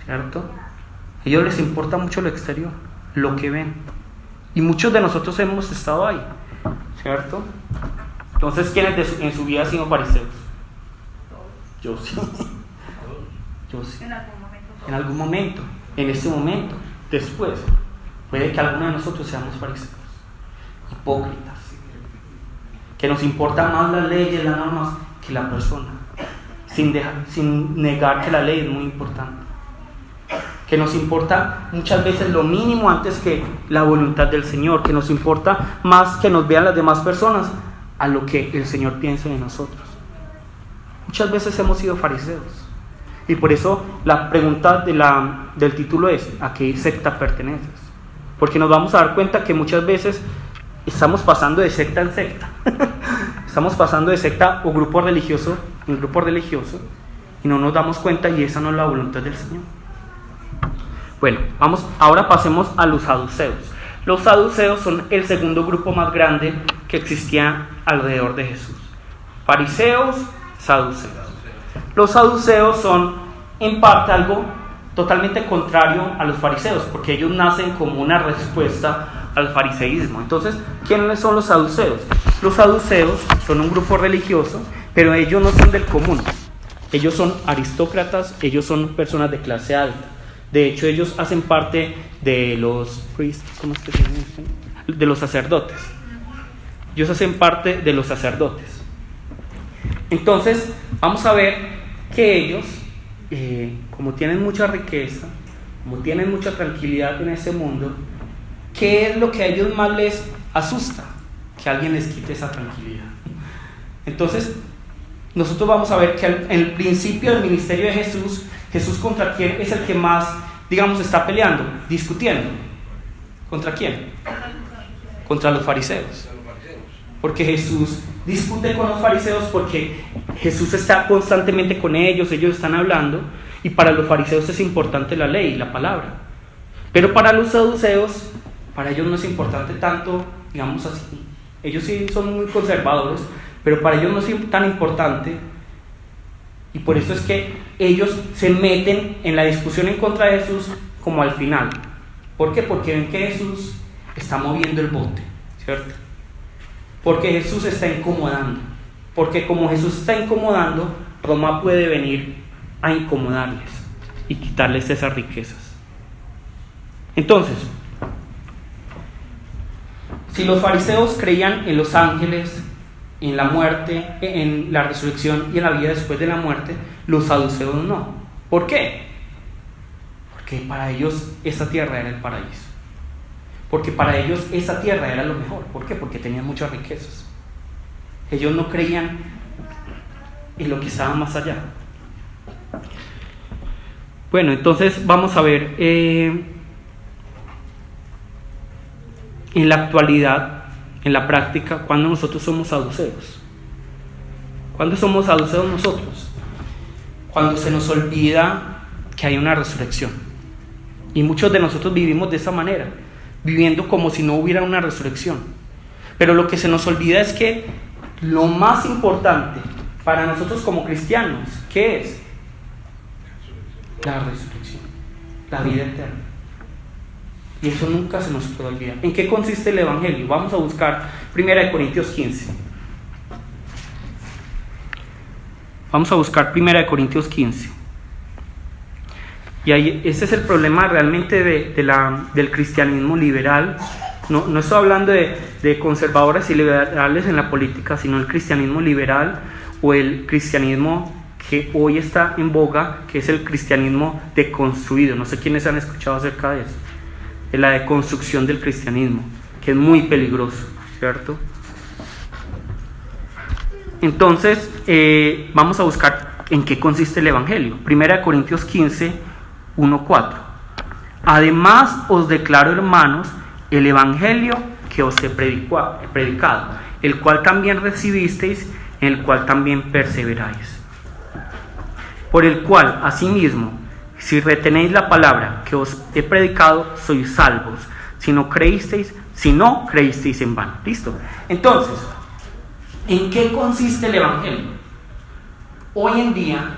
¿cierto? A ellos les importa mucho lo exterior, lo que ven. Y muchos de nosotros hemos estado ahí, ¿cierto? Entonces, ¿quiénes en su vida han sido fariseos? Yo sí. Yo sí. En algún momento, en ese momento, después, puede que alguno de nosotros seamos fariseos, hipócritas, que nos importa más las leyes, las normas, que la persona, sin negar que la ley es muy importante, que nos importa muchas veces lo mínimo antes que la voluntad del Señor, que nos importa más que nos vean las demás personas a lo que el Señor piensa de nosotros. Muchas veces hemos sido fariseos. Y por eso la pregunta del título es: ¿a qué secta perteneces? Porque nos vamos a dar cuenta que muchas veces estamos pasando de secta en secta. Estamos pasando de secta o grupo religioso en grupo religioso y no nos damos cuenta, y esa no es la voluntad del Señor. Bueno, ahora pasemos a los saduceos. Los saduceos son el segundo grupo más grande que existía alrededor de Jesús. Fariseos, saduceos. Los saduceos son en parte algo totalmente contrario a los fariseos, porque ellos nacen como una respuesta al fariseísmo. Entonces, ¿quiénes son los saduceos? Los saduceos son un grupo religioso, pero ellos no son del común. Ellos son aristócratas, ellos son personas de clase alta. De hecho, ellos hacen parte de los ¿cómo es que se dice? De los sacerdotes. Ellos hacen parte de los sacerdotes. Entonces, vamos a ver que ellos, como tienen mucha riqueza, como tienen mucha tranquilidad en ese mundo, ¿qué es lo que a ellos más les asusta? Que alguien les quite esa tranquilidad. Entonces, nosotros vamos a ver que en el principio del ministerio de Jesús, Jesús contra quién es el que más, está peleando, discutiendo. ¿Contra quién? Contra los fariseos. Porque Jesús discute con los fariseos porque Jesús está constantemente con ellos están hablando, y para los fariseos es importante la ley, la palabra. Pero para los saduceos, para ellos no es importante tanto, así. Ellos sí son muy conservadores, pero para ellos no es tan importante, y por eso es que ellos se meten en la discusión en contra de Jesús como al final. ¿Por qué? Porque ven que Jesús está moviendo el bote, ¿cierto? Porque Jesús está incomodando. Porque como Jesús está incomodando, Roma puede venir a incomodarles y quitarles esas riquezas. Entonces, si los fariseos creían en los ángeles, en la muerte, en la resurrección y en la vida después de la muerte, los saduceos no. ¿Por qué? Porque para ellos esa tierra era el paraíso. Porque para ellos esa tierra era lo mejor. ¿Por qué? Porque tenían muchas riquezas. Ellos no creían en lo que estaba más allá. Bueno, entonces vamos a ver en la actualidad, en la práctica, cuando nosotros somos saduceos. ¿Cuándo somos saduceos nosotros? cuando se nos olvida que hay una resurrección. Y muchos de nosotros vivimos de esa manera, viviendo como si no hubiera una resurrección. Pero lo que se nos olvida es que lo más importante para nosotros como cristianos, ¿qué es? La resurrección, la vida eterna. Y eso nunca se nos puede olvidar. ¿En qué consiste el Evangelio? Vamos a buscar 1 Corintios 15. Vamos a buscar 1 Corintios 15. Y ahí, ese es el problema realmente del cristianismo liberal. No estoy hablando de conservadores y liberales en la política, sino el cristianismo liberal o el cristianismo que hoy está en boga, que es el cristianismo deconstruido. No sé quiénes han escuchado acerca de eso. Es la deconstrucción del cristianismo, que es muy peligroso, ¿cierto? Entonces, vamos a buscar en qué consiste el Evangelio. 1 Corintios 15, 1-4. Además os declaro, hermanos, el Evangelio que os he predicado, el cual también recibisteis, en el cual también perseveráis. Por el cual, asimismo, si retenéis la palabra que os he predicado, sois salvos. Si no creísteis en vano. ¿Listo? Entonces, ¿en qué consiste el Evangelio? Hoy en día,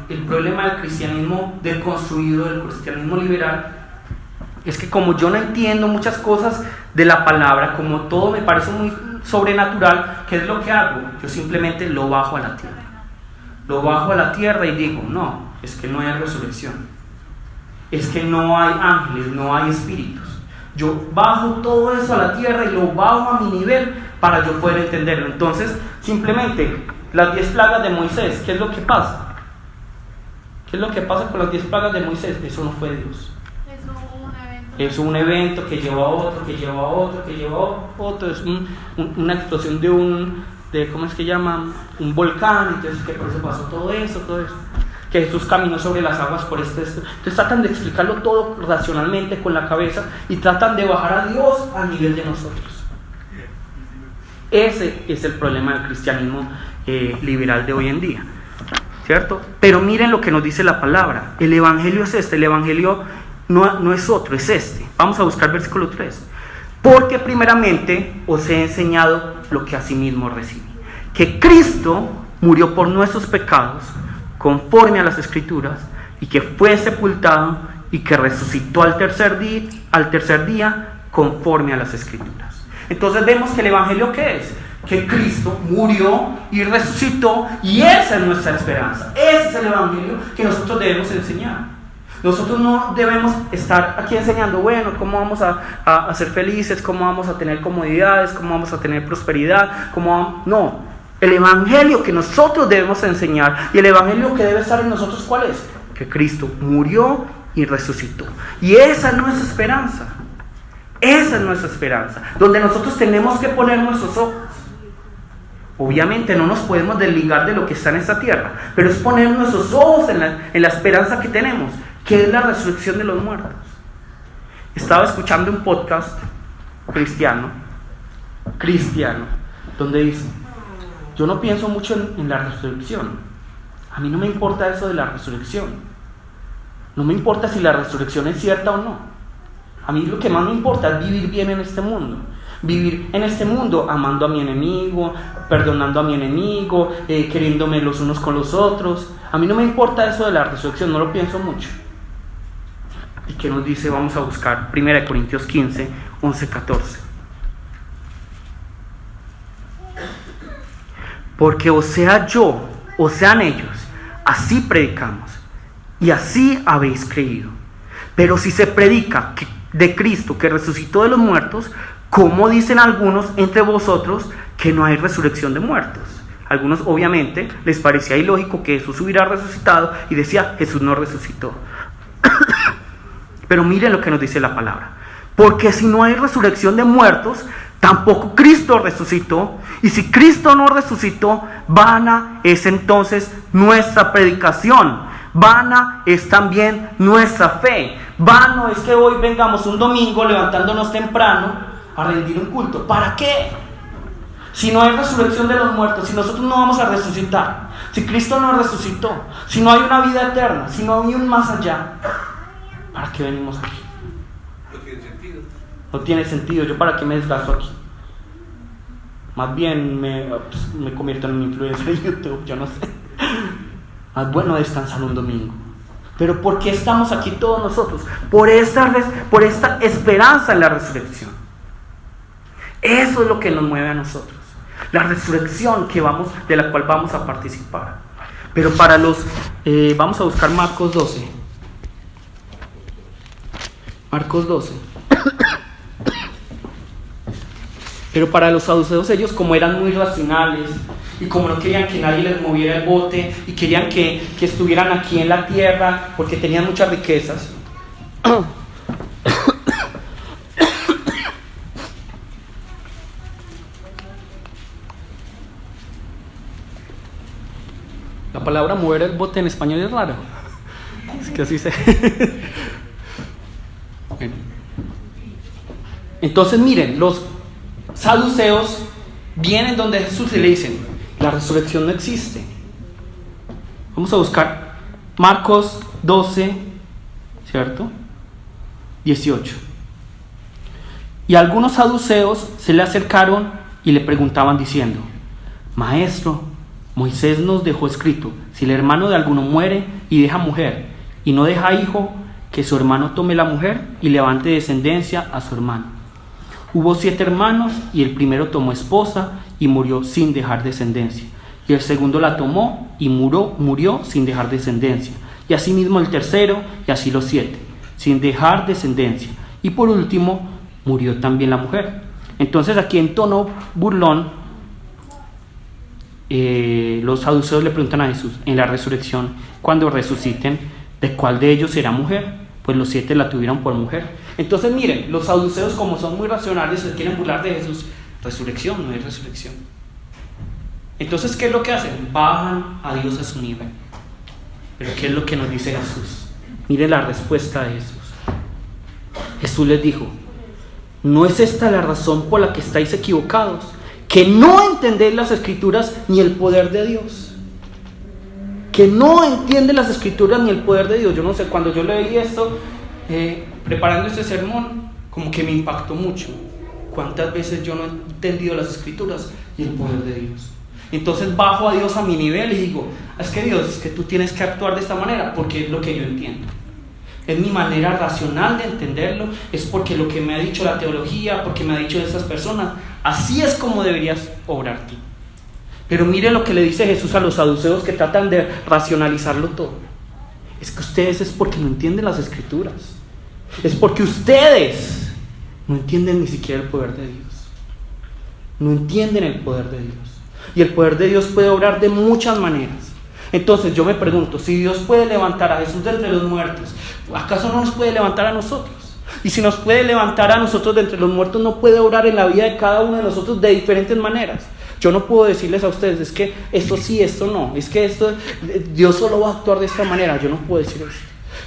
el problema del cristianismo deconstruido, del cristianismo liberal, es que como yo no entiendo muchas cosas de la palabra, como todo me parece muy sobrenatural, ¿qué es lo que hago? Yo simplemente lo bajo a la tierra. Lo bajo a la tierra y digo, no, es que no hay resurrección. Es que no hay ángeles, no hay espíritus. Yo bajo todo eso a la tierra y lo bajo a mi nivel para yo poder entenderlo. Entonces, simplemente, las 10 plagas de Moisés, ¿qué es lo que pasa? ¿Qué es lo que pasa con las 10 plagas de Moisés? Eso no fue Dios. Es un evento que lleva a otro, que lleva a otro, que lleva a otro. Es una explosión de ¿cómo es que llaman? Un volcán. Entonces, que por eso pasó todo eso. Que Jesús caminó sobre las aguas por Entonces tratan de explicarlo todo racionalmente con la cabeza y tratan de bajar a Dios al nivel de nosotros. Ese es el problema del cristianismo liberal de hoy en día, ¿cierto? Pero miren lo que nos dice la palabra. El Evangelio es este. El Evangelio no es otro, es este. Vamos a buscar versículo 3. Porque primeramente os he enseñado lo que asimismo recibí, que Cristo murió por nuestros pecados conforme a las Escrituras, y que fue sepultado y que resucitó al tercer día conforme a las Escrituras. Entonces vemos que el Evangelio, ¿qué es? Que Cristo murió y resucitó, y esa es nuestra esperanza. Ese es el Evangelio que nosotros debemos enseñar. Nosotros no debemos estar aquí enseñando, bueno, cómo vamos a ser felices, cómo vamos a tener comodidades, cómo vamos a tener prosperidad, no. El Evangelio que nosotros debemos enseñar, y el Evangelio que debe estar en nosotros, ¿cuál es? Que Cristo murió y resucitó. Y esa es nuestra esperanza. Esa es nuestra esperanza, donde nosotros tenemos que poner nuestros ojos. Obviamente no nos podemos desligar de lo que está en esta tierra, pero es poner nuestros ojos en la esperanza que tenemos, que es la resurrección de los muertos. Estaba escuchando un podcast cristiano, donde dice: yo no pienso mucho en la resurrección. A mí no me importa eso de la resurrección. No me importa si la resurrección es cierta o no. A mí lo que más me importa es vivir bien en este mundo. Vivir en este mundo amando a mi enemigo, perdonando a mi enemigo, queriéndome los unos con los otros. A mí no me importa eso de la resurrección, no lo pienso mucho. ¿Y qué nos dice? Vamos a buscar 1 Corintios 15, 11-14. Porque o sea yo, o sean ellos, así predicamos, y así habéis creído. Pero si se predica de Cristo que resucitó de los muertos, ¿cómo dicen algunos entre vosotros que no hay resurrección de muertos? Algunos obviamente les parecía ilógico que Jesús hubiera resucitado y decía: Jesús no resucitó. Pero miren lo que nos dice la palabra. Porque si no hay resurrección de muertos, tampoco Cristo resucitó. Y si Cristo no resucitó, vana es entonces nuestra predicación. Vana es también nuestra fe. Vano es que hoy vengamos un domingo levantándonos temprano a rendir un culto. ¿Para qué? Si no hay resurrección de los muertos, si nosotros no vamos a resucitar, Si Cristo no resucitó, si no hay una vida eterna, si no hay un más allá, ¿para qué venimos aquí? No tiene sentido. No tiene sentido. ¿Yo para qué me desgasto aquí? Más bien me convierto en un influencer de YouTube, yo no sé. Más bueno descansar un domingo. Pero ¿por qué estamos aquí todos nosotros? Por esta esperanza en la resurrección. Eso es lo que nos mueve a nosotros. La resurrección de la cual vamos a participar. Pero para vamos a buscar Marcos 12. Marcos 12. Pero para los saduceos, ellos como eran muy racionales y como no querían que nadie les moviera el bote y querían que estuvieran aquí en la tierra porque tenían muchas riquezas, la palabra mover el bote en español es raro. Es que así se... Bueno. Entonces miren, los saduceos vienen donde Jesús y le dicen: la resurrección no existe. Vamos a buscar Marcos 12, ¿cierto? 18. Y algunos saduceos se le acercaron y le preguntaban diciendo: Maestro, Moisés nos dejó escrito: si el hermano de alguno muere y deja mujer y no deja hijo, que su hermano tome la mujer y levante descendencia a su hermano. Hubo 7 hermanos y el primero tomó esposa y murió sin dejar descendencia. Y el segundo la tomó y murió sin dejar descendencia. Y asimismo el tercero y así los 7, sin dejar descendencia. Y por último murió también la mujer. Entonces aquí en tono burlón, los saduceos le preguntan a Jesús en la resurrección, cuando resuciten, ¿de cuál de ellos será mujer? Pues los 7 la tuvieron por mujer. Entonces miren, los saduceos, como son muy racionales, se quieren burlar de Jesús. Resurrección, no hay resurrección. Entonces, ¿qué es lo que hacen? Bajan a Dios a su nivel. Pero ¿qué es lo que nos dice Jesús? Miren la respuesta de Jesús. Jesús les dijo: ¿no es esta la razón por la que estáis equivocados? Que no entendéis las Escrituras ni el poder de Dios. Que no entienden las Escrituras ni el poder de Dios. Yo no sé, cuando yo leí esto, preparando este sermón, como que me impactó mucho. ¿Cuántas veces yo no he entendido las Escrituras y el poder de Dios? Entonces bajo a Dios a mi nivel y digo: es que Dios, es que tú tienes que actuar de esta manera, porque es lo que yo entiendo. Es mi manera racional de entenderlo, es porque lo que me ha dicho la teología, porque me ha dicho esas personas, así es como deberías obrar tú. Pero mire lo que le dice Jesús a los saduceos que tratan de racionalizarlo todo. Es que ustedes es porque no entienden las Escrituras. Es porque ustedes no entienden ni siquiera el poder de Dios. No entienden el poder de Dios. Y el poder de Dios puede obrar de muchas maneras. Entonces yo me pregunto, si Dios puede levantar a Jesús de entre los muertos, ¿acaso no nos puede levantar a nosotros? Y si nos puede levantar a nosotros de entre los muertos, ¿no puede obrar en la vida de cada uno de nosotros de diferentes maneras? Yo no puedo decirles a ustedes: es que esto sí, esto no, es que esto, Dios solo va a actuar de esta manera. Yo no puedo decir eso.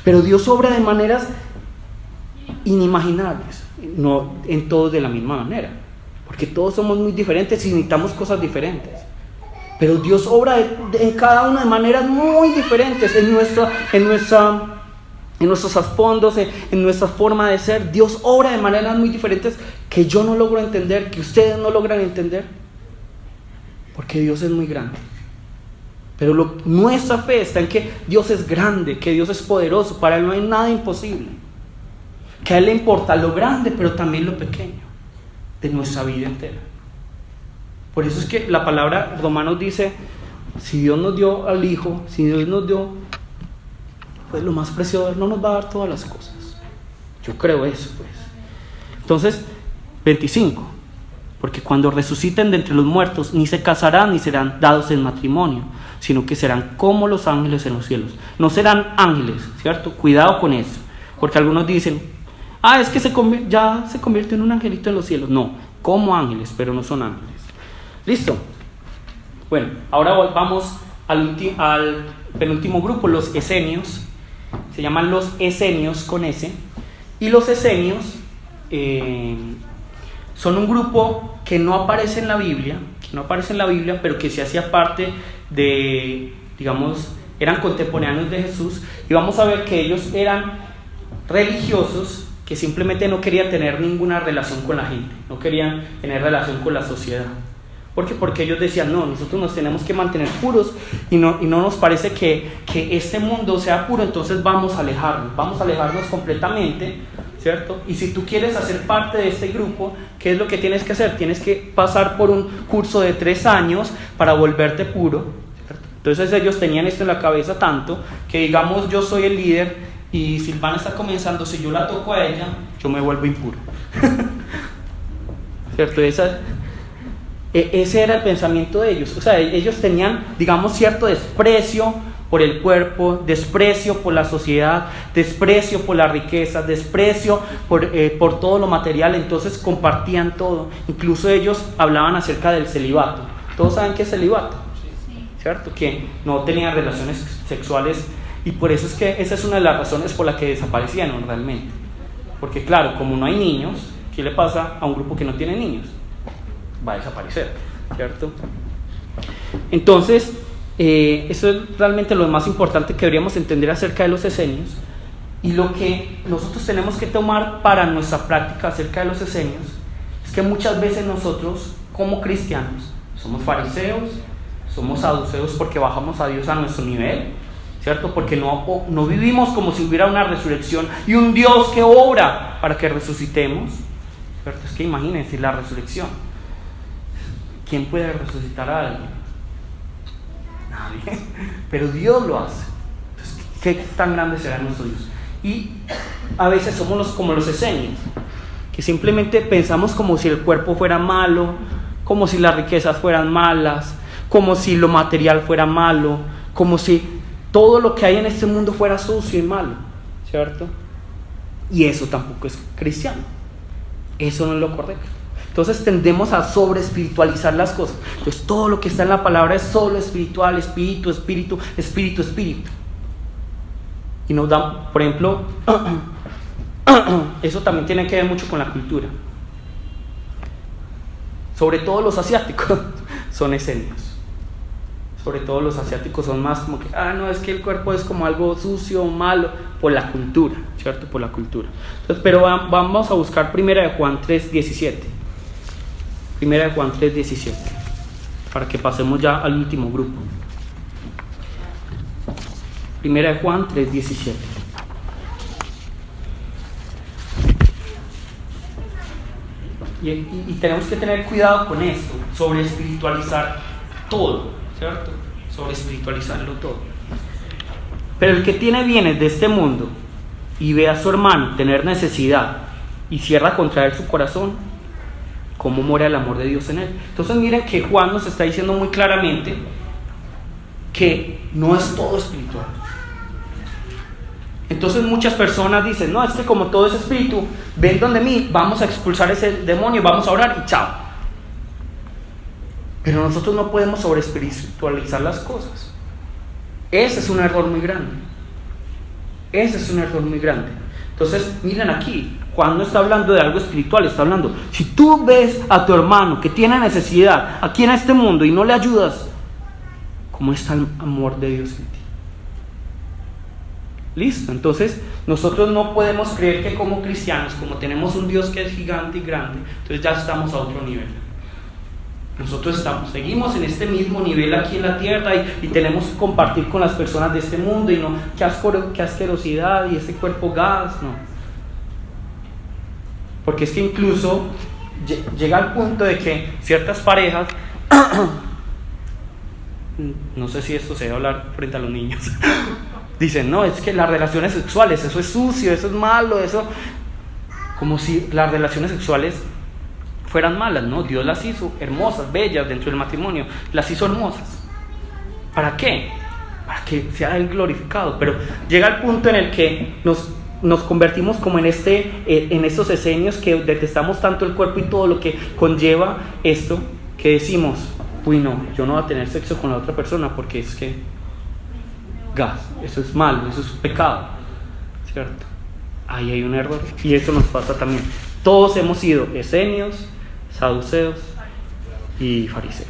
Pero Dios obra de maneras inimaginables, no en todos de la misma manera, porque todos somos muy diferentes y necesitamos cosas diferentes. Pero Dios obra en cada una de maneras muy diferentes, en nuestros trasfondos, en nuestra forma de ser. Dios obra de maneras muy diferentes que yo no logro entender, que ustedes no logran entender, porque Dios es muy grande. Pero nuestra fe está en que Dios es grande, que Dios es poderoso, para Él no hay nada imposible, que a Él le importa lo grande pero también lo pequeño de nuestra vida entera. Por eso es que la palabra Romanos dice: si Dios nos dio al Hijo, si Dios nos dio pues lo más precioso, no nos va a dar todas las cosas. Yo creo eso, pues. Entonces, 25: porque cuando resuciten de entre los muertos, ni se casarán ni serán dados en matrimonio, sino que serán como los ángeles en los cielos. No serán ángeles, ¿cierto? Cuidado con eso, porque algunos dicen: es que ya se convierte en un angelito en los cielos. No, como ángeles, pero no son ángeles. ¿Listo? Bueno, ahora vamos al penúltimo grupo, los esenios. Se llaman los esenios con S. Y los esenios son un grupo que no aparece en la Biblia, pero que se hacía parte digamos, eran contemporáneos de Jesús, y vamos a ver que ellos eran religiosos que simplemente no querían tener ninguna relación con la gente, no querían tener relación con la sociedad. ¿Por qué? Porque ellos decían, no, nosotros nos tenemos que mantener puros y no nos parece que este mundo sea puro, entonces vamos a alejarnos completamente, ¿cierto? Y si tú quieres hacer parte de este grupo, ¿qué es lo que tienes que hacer? Tienes que pasar por un curso de 3 años para volverte puro, ¿cierto? Entonces ellos tenían esto en la cabeza tanto que, digamos, yo soy el líder y Silvana está comenzando, si yo la toco a ella, yo me vuelvo impuro. ¿Cierto? Ese era el pensamiento de ellos. O sea, ellos tenían, digamos, cierto desprecio por el cuerpo, desprecio por la sociedad, desprecio por la riqueza, desprecio por todo lo material. Entonces compartían todo. Incluso ellos hablaban acerca del celibato. ¿Todos saben qué es celibato? ¿Cierto? Que no tenían relaciones sexuales, y por eso es que esa es una de las razones por las que desaparecieron realmente. Porque claro, como no hay niños, ¿qué le pasa a un grupo que no tiene niños? Va a desaparecer, ¿cierto? Entonces, eso es realmente lo más importante que deberíamos entender acerca de los esenios, y lo que nosotros tenemos que tomar para nuestra práctica acerca de los esenios es que muchas veces nosotros, como cristianos, somos fariseos, somos saduceos porque bajamos a Dios a nuestro nivel, ¿cierto? Porque no vivimos como si hubiera una resurrección y un Dios que obra para que resucitemos, ¿cierto? Es que imagínense la resurrección. ¿Quién puede resucitar a alguien? Nadie. Pero Dios lo hace. Entonces, ¿qué tan grande será nuestro Dios? Y a veces somos como los esenios, que simplemente pensamos como si el cuerpo fuera malo, como si las riquezas fueran malas, como si lo material fuera malo, como si todo lo que hay en este mundo fuera sucio y malo, ¿cierto? Y eso tampoco es cristiano. Eso no es lo correcto. Entonces tendemos a sobre espiritualizar las cosas. Entonces todo lo que está en la palabra es solo espiritual, espíritu, espíritu, espíritu, espíritu. Y nos da, por ejemplo, eso también tiene que ver mucho con la cultura. Sobre todo los asiáticos son esenios. Sobre todo los asiáticos son más como que, no, es que el cuerpo es como algo sucio, malo, por la cultura, ¿cierto? Por la cultura. Entonces, pero vamos a buscar 1 Juan 3:17. 1 Juan 3:17, para que pasemos ya al último grupo. 1 Juan 3:17. Y tenemos que tener cuidado con esto, sobre espiritualizar todo, ¿cierto? Sobre espiritualizarlo todo. Pero el que tiene bienes de este mundo y ve a su hermano tener necesidad y cierra contra él su corazón, ¿cómo muere el amor de Dios en él? Entonces miren que Juan nos está diciendo muy claramente que no es todo espiritual. Entonces muchas personas dicen, no, es que como todo es espíritu, ven donde mí, vamos a expulsar ese demonio, vamos a orar y chao. Pero nosotros no podemos sobre espiritualizar las cosas. Ese es un error muy grande. Ese es un error muy grande. Entonces miren aquí, Juan no está hablando de algo espiritual, está hablando, si tú ves a tu hermano que tiene necesidad aquí en este mundo y no le ayudas, ¿cómo está el amor de Dios en ti? Listo, entonces nosotros no podemos creer que como cristianos, como tenemos un Dios que es gigante y grande, entonces ya estamos a otro nivel. Nosotros seguimos en este mismo nivel aquí en la tierra y tenemos que compartir con las personas de este mundo y no, qué asquerosidad y ese cuerpo gas, no. Porque es que incluso llega al punto de que ciertas parejas, no sé si esto se debe hablar frente a los niños, dicen, no, es que las relaciones sexuales, eso es sucio, eso es malo, eso, como si las relaciones sexuales fueran malas, ¿no? Dios las hizo hermosas, bellas dentro del matrimonio, las hizo hermosas. ¿Para qué? Para que sea Él glorificado. Pero llega el punto en el que nos convertimos como en estos esenios que detestamos tanto el cuerpo y todo lo que conlleva esto, que decimos, uy no, yo no voy a tener sexo con la otra persona porque es que eso es malo, eso es pecado, ¿cierto? Ahí hay un error y eso nos pasa también. Todos hemos sido esenios, saduceos y fariseos.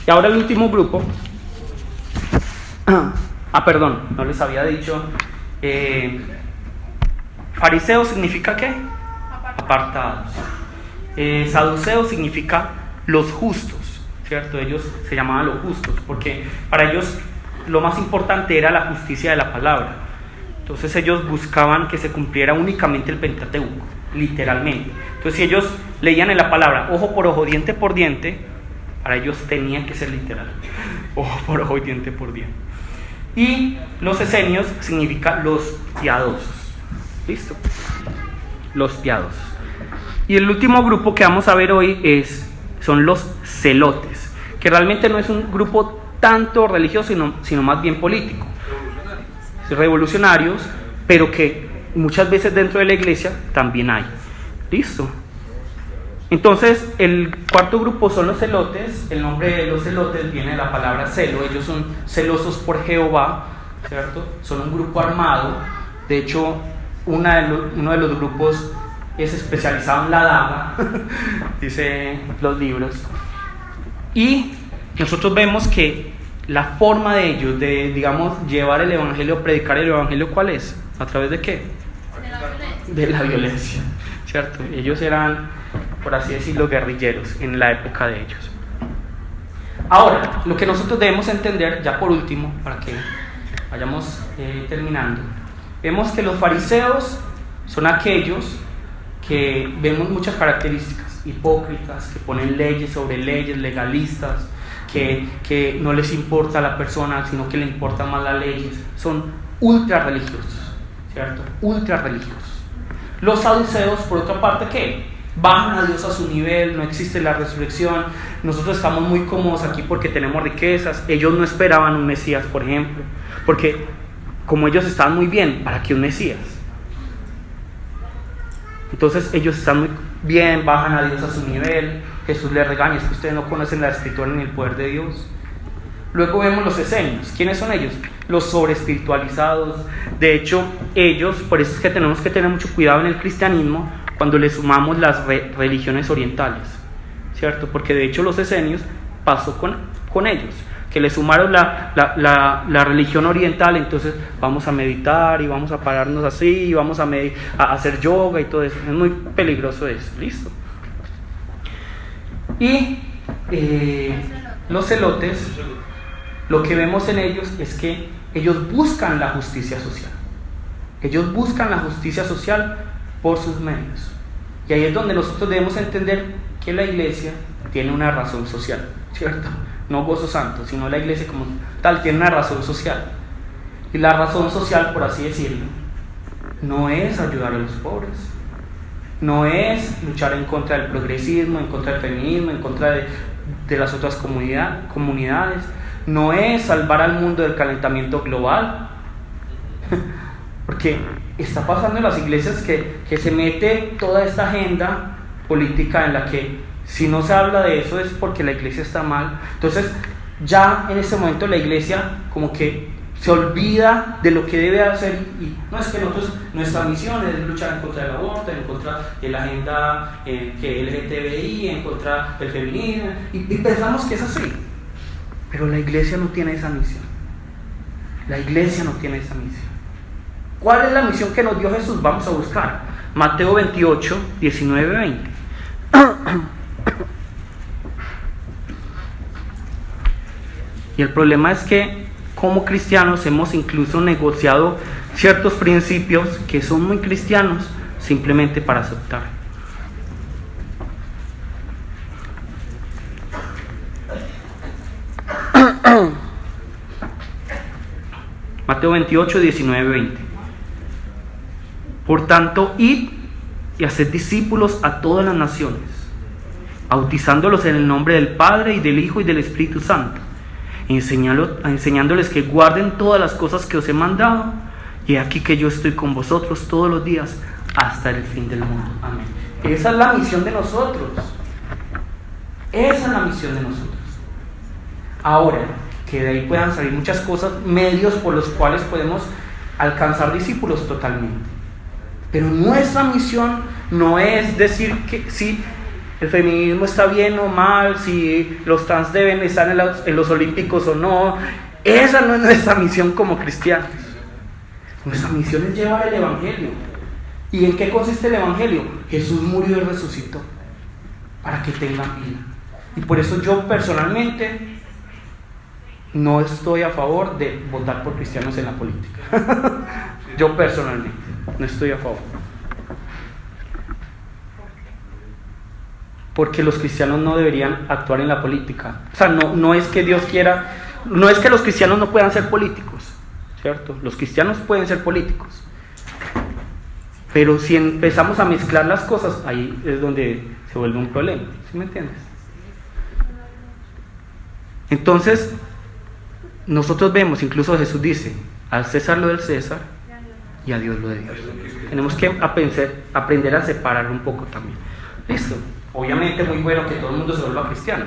Y ahora el último grupo Perdón, no les había dicho. Fariseo significa ¿qué? Apartados. Saduceo significa los justos, ¿cierto? Ellos se llamaban los justos porque para ellos lo más importante era la justicia de la palabra. Entonces ellos buscaban que se cumpliera únicamente el Pentateuco, literalmente. Entonces si ellos leían en la palabra ojo por ojo, diente por diente, para ellos tenía que ser literal, ojo por ojo y diente por diente. Y los esenios significa los piadosos. ¿Listo? Los piadosos. Y el último grupo que vamos a ver hoy son los celotes, que realmente no es un grupo tanto religioso, sino más bien político. Revolucionarios, pero que muchas veces dentro de la iglesia también hay. ¿Listo? Entonces, el cuarto grupo son los celotes. El nombre de los celotes viene de la palabra celo. Ellos son celosos por Jehová, ¿cierto? Son un grupo armado. De hecho, uno de los grupos es especializado en la daga, dice los libros. Y nosotros vemos que la forma de ellos de, digamos, llevar el evangelio, predicar el evangelio, ¿cuál es? ¿A través de qué? De la violencia, ¿cierto? Ellos eran, por así decirlo, guerrilleros en la época de ellos. Ahora, lo que nosotros debemos entender, ya por último, para que vayamos terminando, vemos que los fariseos son aquellos que vemos muchas características: hipócritas, que ponen leyes sobre leyes, legalistas, que no les importa a la persona, sino que le importan más las leyes. Son ultra religiosos, ¿cierto? Ultra religiosos. Los saduceos, por otra parte, ¿qué? Bajan a Dios a su nivel, no existe la resurrección. Nosotros estamos muy cómodos aquí porque tenemos riquezas. Ellos no esperaban un Mesías, por ejemplo, porque como ellos estaban muy bien, ¿para qué un Mesías? Entonces ellos están muy bien, bajan a Dios a su nivel. Jesús les regaña: es que ustedes no conocen la escritura ni el poder de Dios. Luego vemos los esenios. ¿Quiénes son ellos? Los sobreespiritualizados. De hecho, ellos, por eso es que tenemos que tener mucho cuidado en el cristianismo cuando le sumamos las religiones orientales, ¿cierto? Porque de hecho los esenios pasó con ellos, que le sumaron la religión oriental. Entonces vamos a meditar y vamos a pararnos así y vamos a hacer yoga y todo eso. Es muy peligroso eso. ¿Listo? Y los celotes, lo que vemos en ellos es que ellos buscan la justicia social. Ellos buscan la justicia social por sus medios. Y ahí es donde nosotros debemos entender que la iglesia tiene una razón social, ¿cierto? No Gozo Santo, sino la iglesia como tal tiene una razón social. Y la razón social, por así decirlo, no es ayudar a los pobres, no es luchar en contra del progresismo, en contra del feminismo, en contra de las otras comunidades, no es salvar al mundo del calentamiento global, porque está pasando en las iglesias que se mete toda esta agenda política en la que si no se habla de eso es porque la iglesia está mal. Entonces ya en ese momento la iglesia como que se olvida de lo que debe hacer, y no es que nosotros, nuestra misión es luchar en contra del aborto, en contra de la agenda que LGTBI, en contra del feminismo, y pensamos que es así, pero la iglesia no tiene esa misión. La iglesia no tiene esa misión. ¿Cuál es la misión que nos dio Jesús? Vamos a buscar Mateo 28, 19, 20. Y el problema es que como cristianos hemos incluso negociado ciertos principios que son muy cristianos simplemente para aceptar. Mateo 28, 19, 20. Por tanto, id y haced discípulos a todas las naciones, bautizándolos en el nombre del Padre y del Hijo y del Espíritu Santo, enseñándoles que guarden todas las cosas que os he mandado, y aquí que yo estoy con vosotros todos los días hasta el fin del mundo. Amén. Esa es la misión de nosotros. Esa es la misión de nosotros. Ahora, que de ahí puedan salir muchas cosas, medios por los cuales podemos alcanzar discípulos totalmente. Pero nuestra misión no es decir que si el feminismo está bien o mal, si los trans deben estar en los olímpicos o no. Esa no es nuestra misión como cristianos. Nuestra misión es llevar el Evangelio. ¿Y en qué consiste el Evangelio? Jesús murió y resucitó para que tengan vida. Y por eso yo personalmente no estoy a favor de votar por cristianos en la política. Yo personalmente no estoy a favor. Porque los cristianos no deberían actuar en la política. O sea, no es que Dios quiera, no es que los cristianos no puedan ser políticos, ¿cierto? Los cristianos pueden ser políticos. Pero si empezamos a mezclar las cosas, ahí es donde se vuelve un problema. ¿Sí me entiendes? Entonces, nosotros vemos, incluso Jesús dice, al César lo del César y a Dios lo de Dios. Tenemos que aprender a separar un poco también. Listo. Obviamente muy bueno que todo el mundo se vuelva cristiano,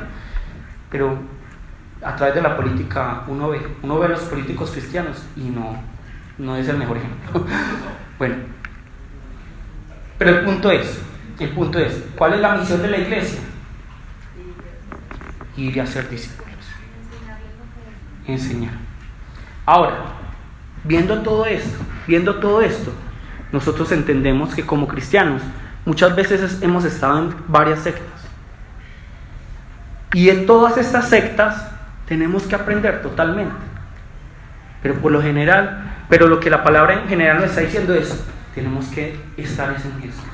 pero a través de la política uno ve a los políticos cristianos y no es el mejor ejemplo. Bueno, pero el punto es, ¿cuál es la misión de la iglesia? Ir a ser discípulos, enseñar. Ahora, viendo todo esto, nosotros entendemos que como cristianos muchas veces hemos estado en varias sectas. Y en todas estas sectas tenemos que aprender totalmente. Pero lo que la palabra en general nos está diciendo es, tenemos que estar en Jesús.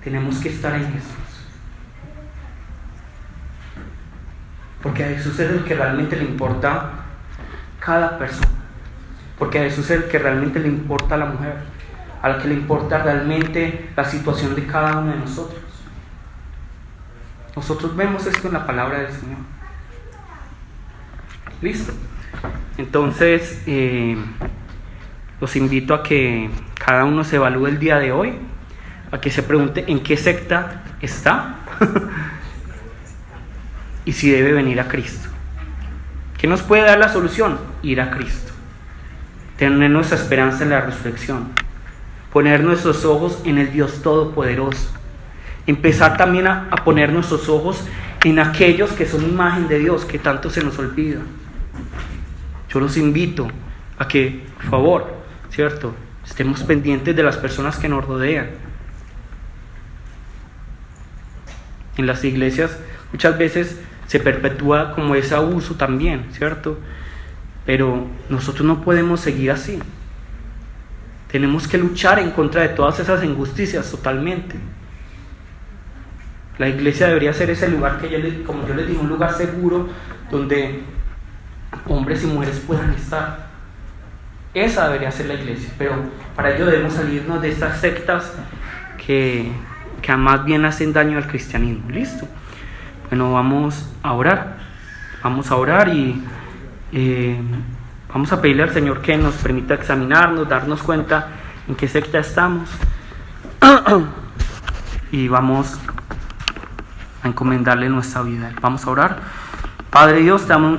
Tenemos que estar en Jesús. Porque a Jesús es el que realmente le importa cada persona. Porque a Jesús es el que realmente le importa a la mujer, al que le importa realmente la situación de cada uno de nosotros. Nosotros vemos esto en la palabra del Señor. Listo. Entonces, los invito a que cada uno se evalúe el día de hoy, a que se pregunte en qué secta está y si debe venir a Cristo. ¿Qué nos puede dar la solución? Ir a Cristo. Tener nuestra esperanza en la resurrección. Poner nuestros ojos en el Dios Todopoderoso. Empezar también a poner nuestros ojos en aquellos que son imagen de Dios, que tanto se nos olvida. Yo los invito a que, por favor, ¿cierto?, estemos pendientes de las personas que nos rodean. En las iglesias muchas veces se perpetúa como ese abuso también, ¿cierto? Pero nosotros no podemos seguir así. Tenemos que luchar en contra de todas esas injusticias totalmente. La iglesia debería ser ese lugar como yo les dije, un lugar seguro donde hombres y mujeres puedan estar. Esa debería ser la iglesia, pero para ello debemos salirnos de estas sectas que más bien hacen daño al cristianismo. ¿Listo? Bueno, vamos a orar y vamos a pedirle al Señor que nos permita examinarnos, darnos cuenta en qué secta estamos y vamos a encomendarle nuestra vida. Vamos a orar. Padre Dios, te damos muchas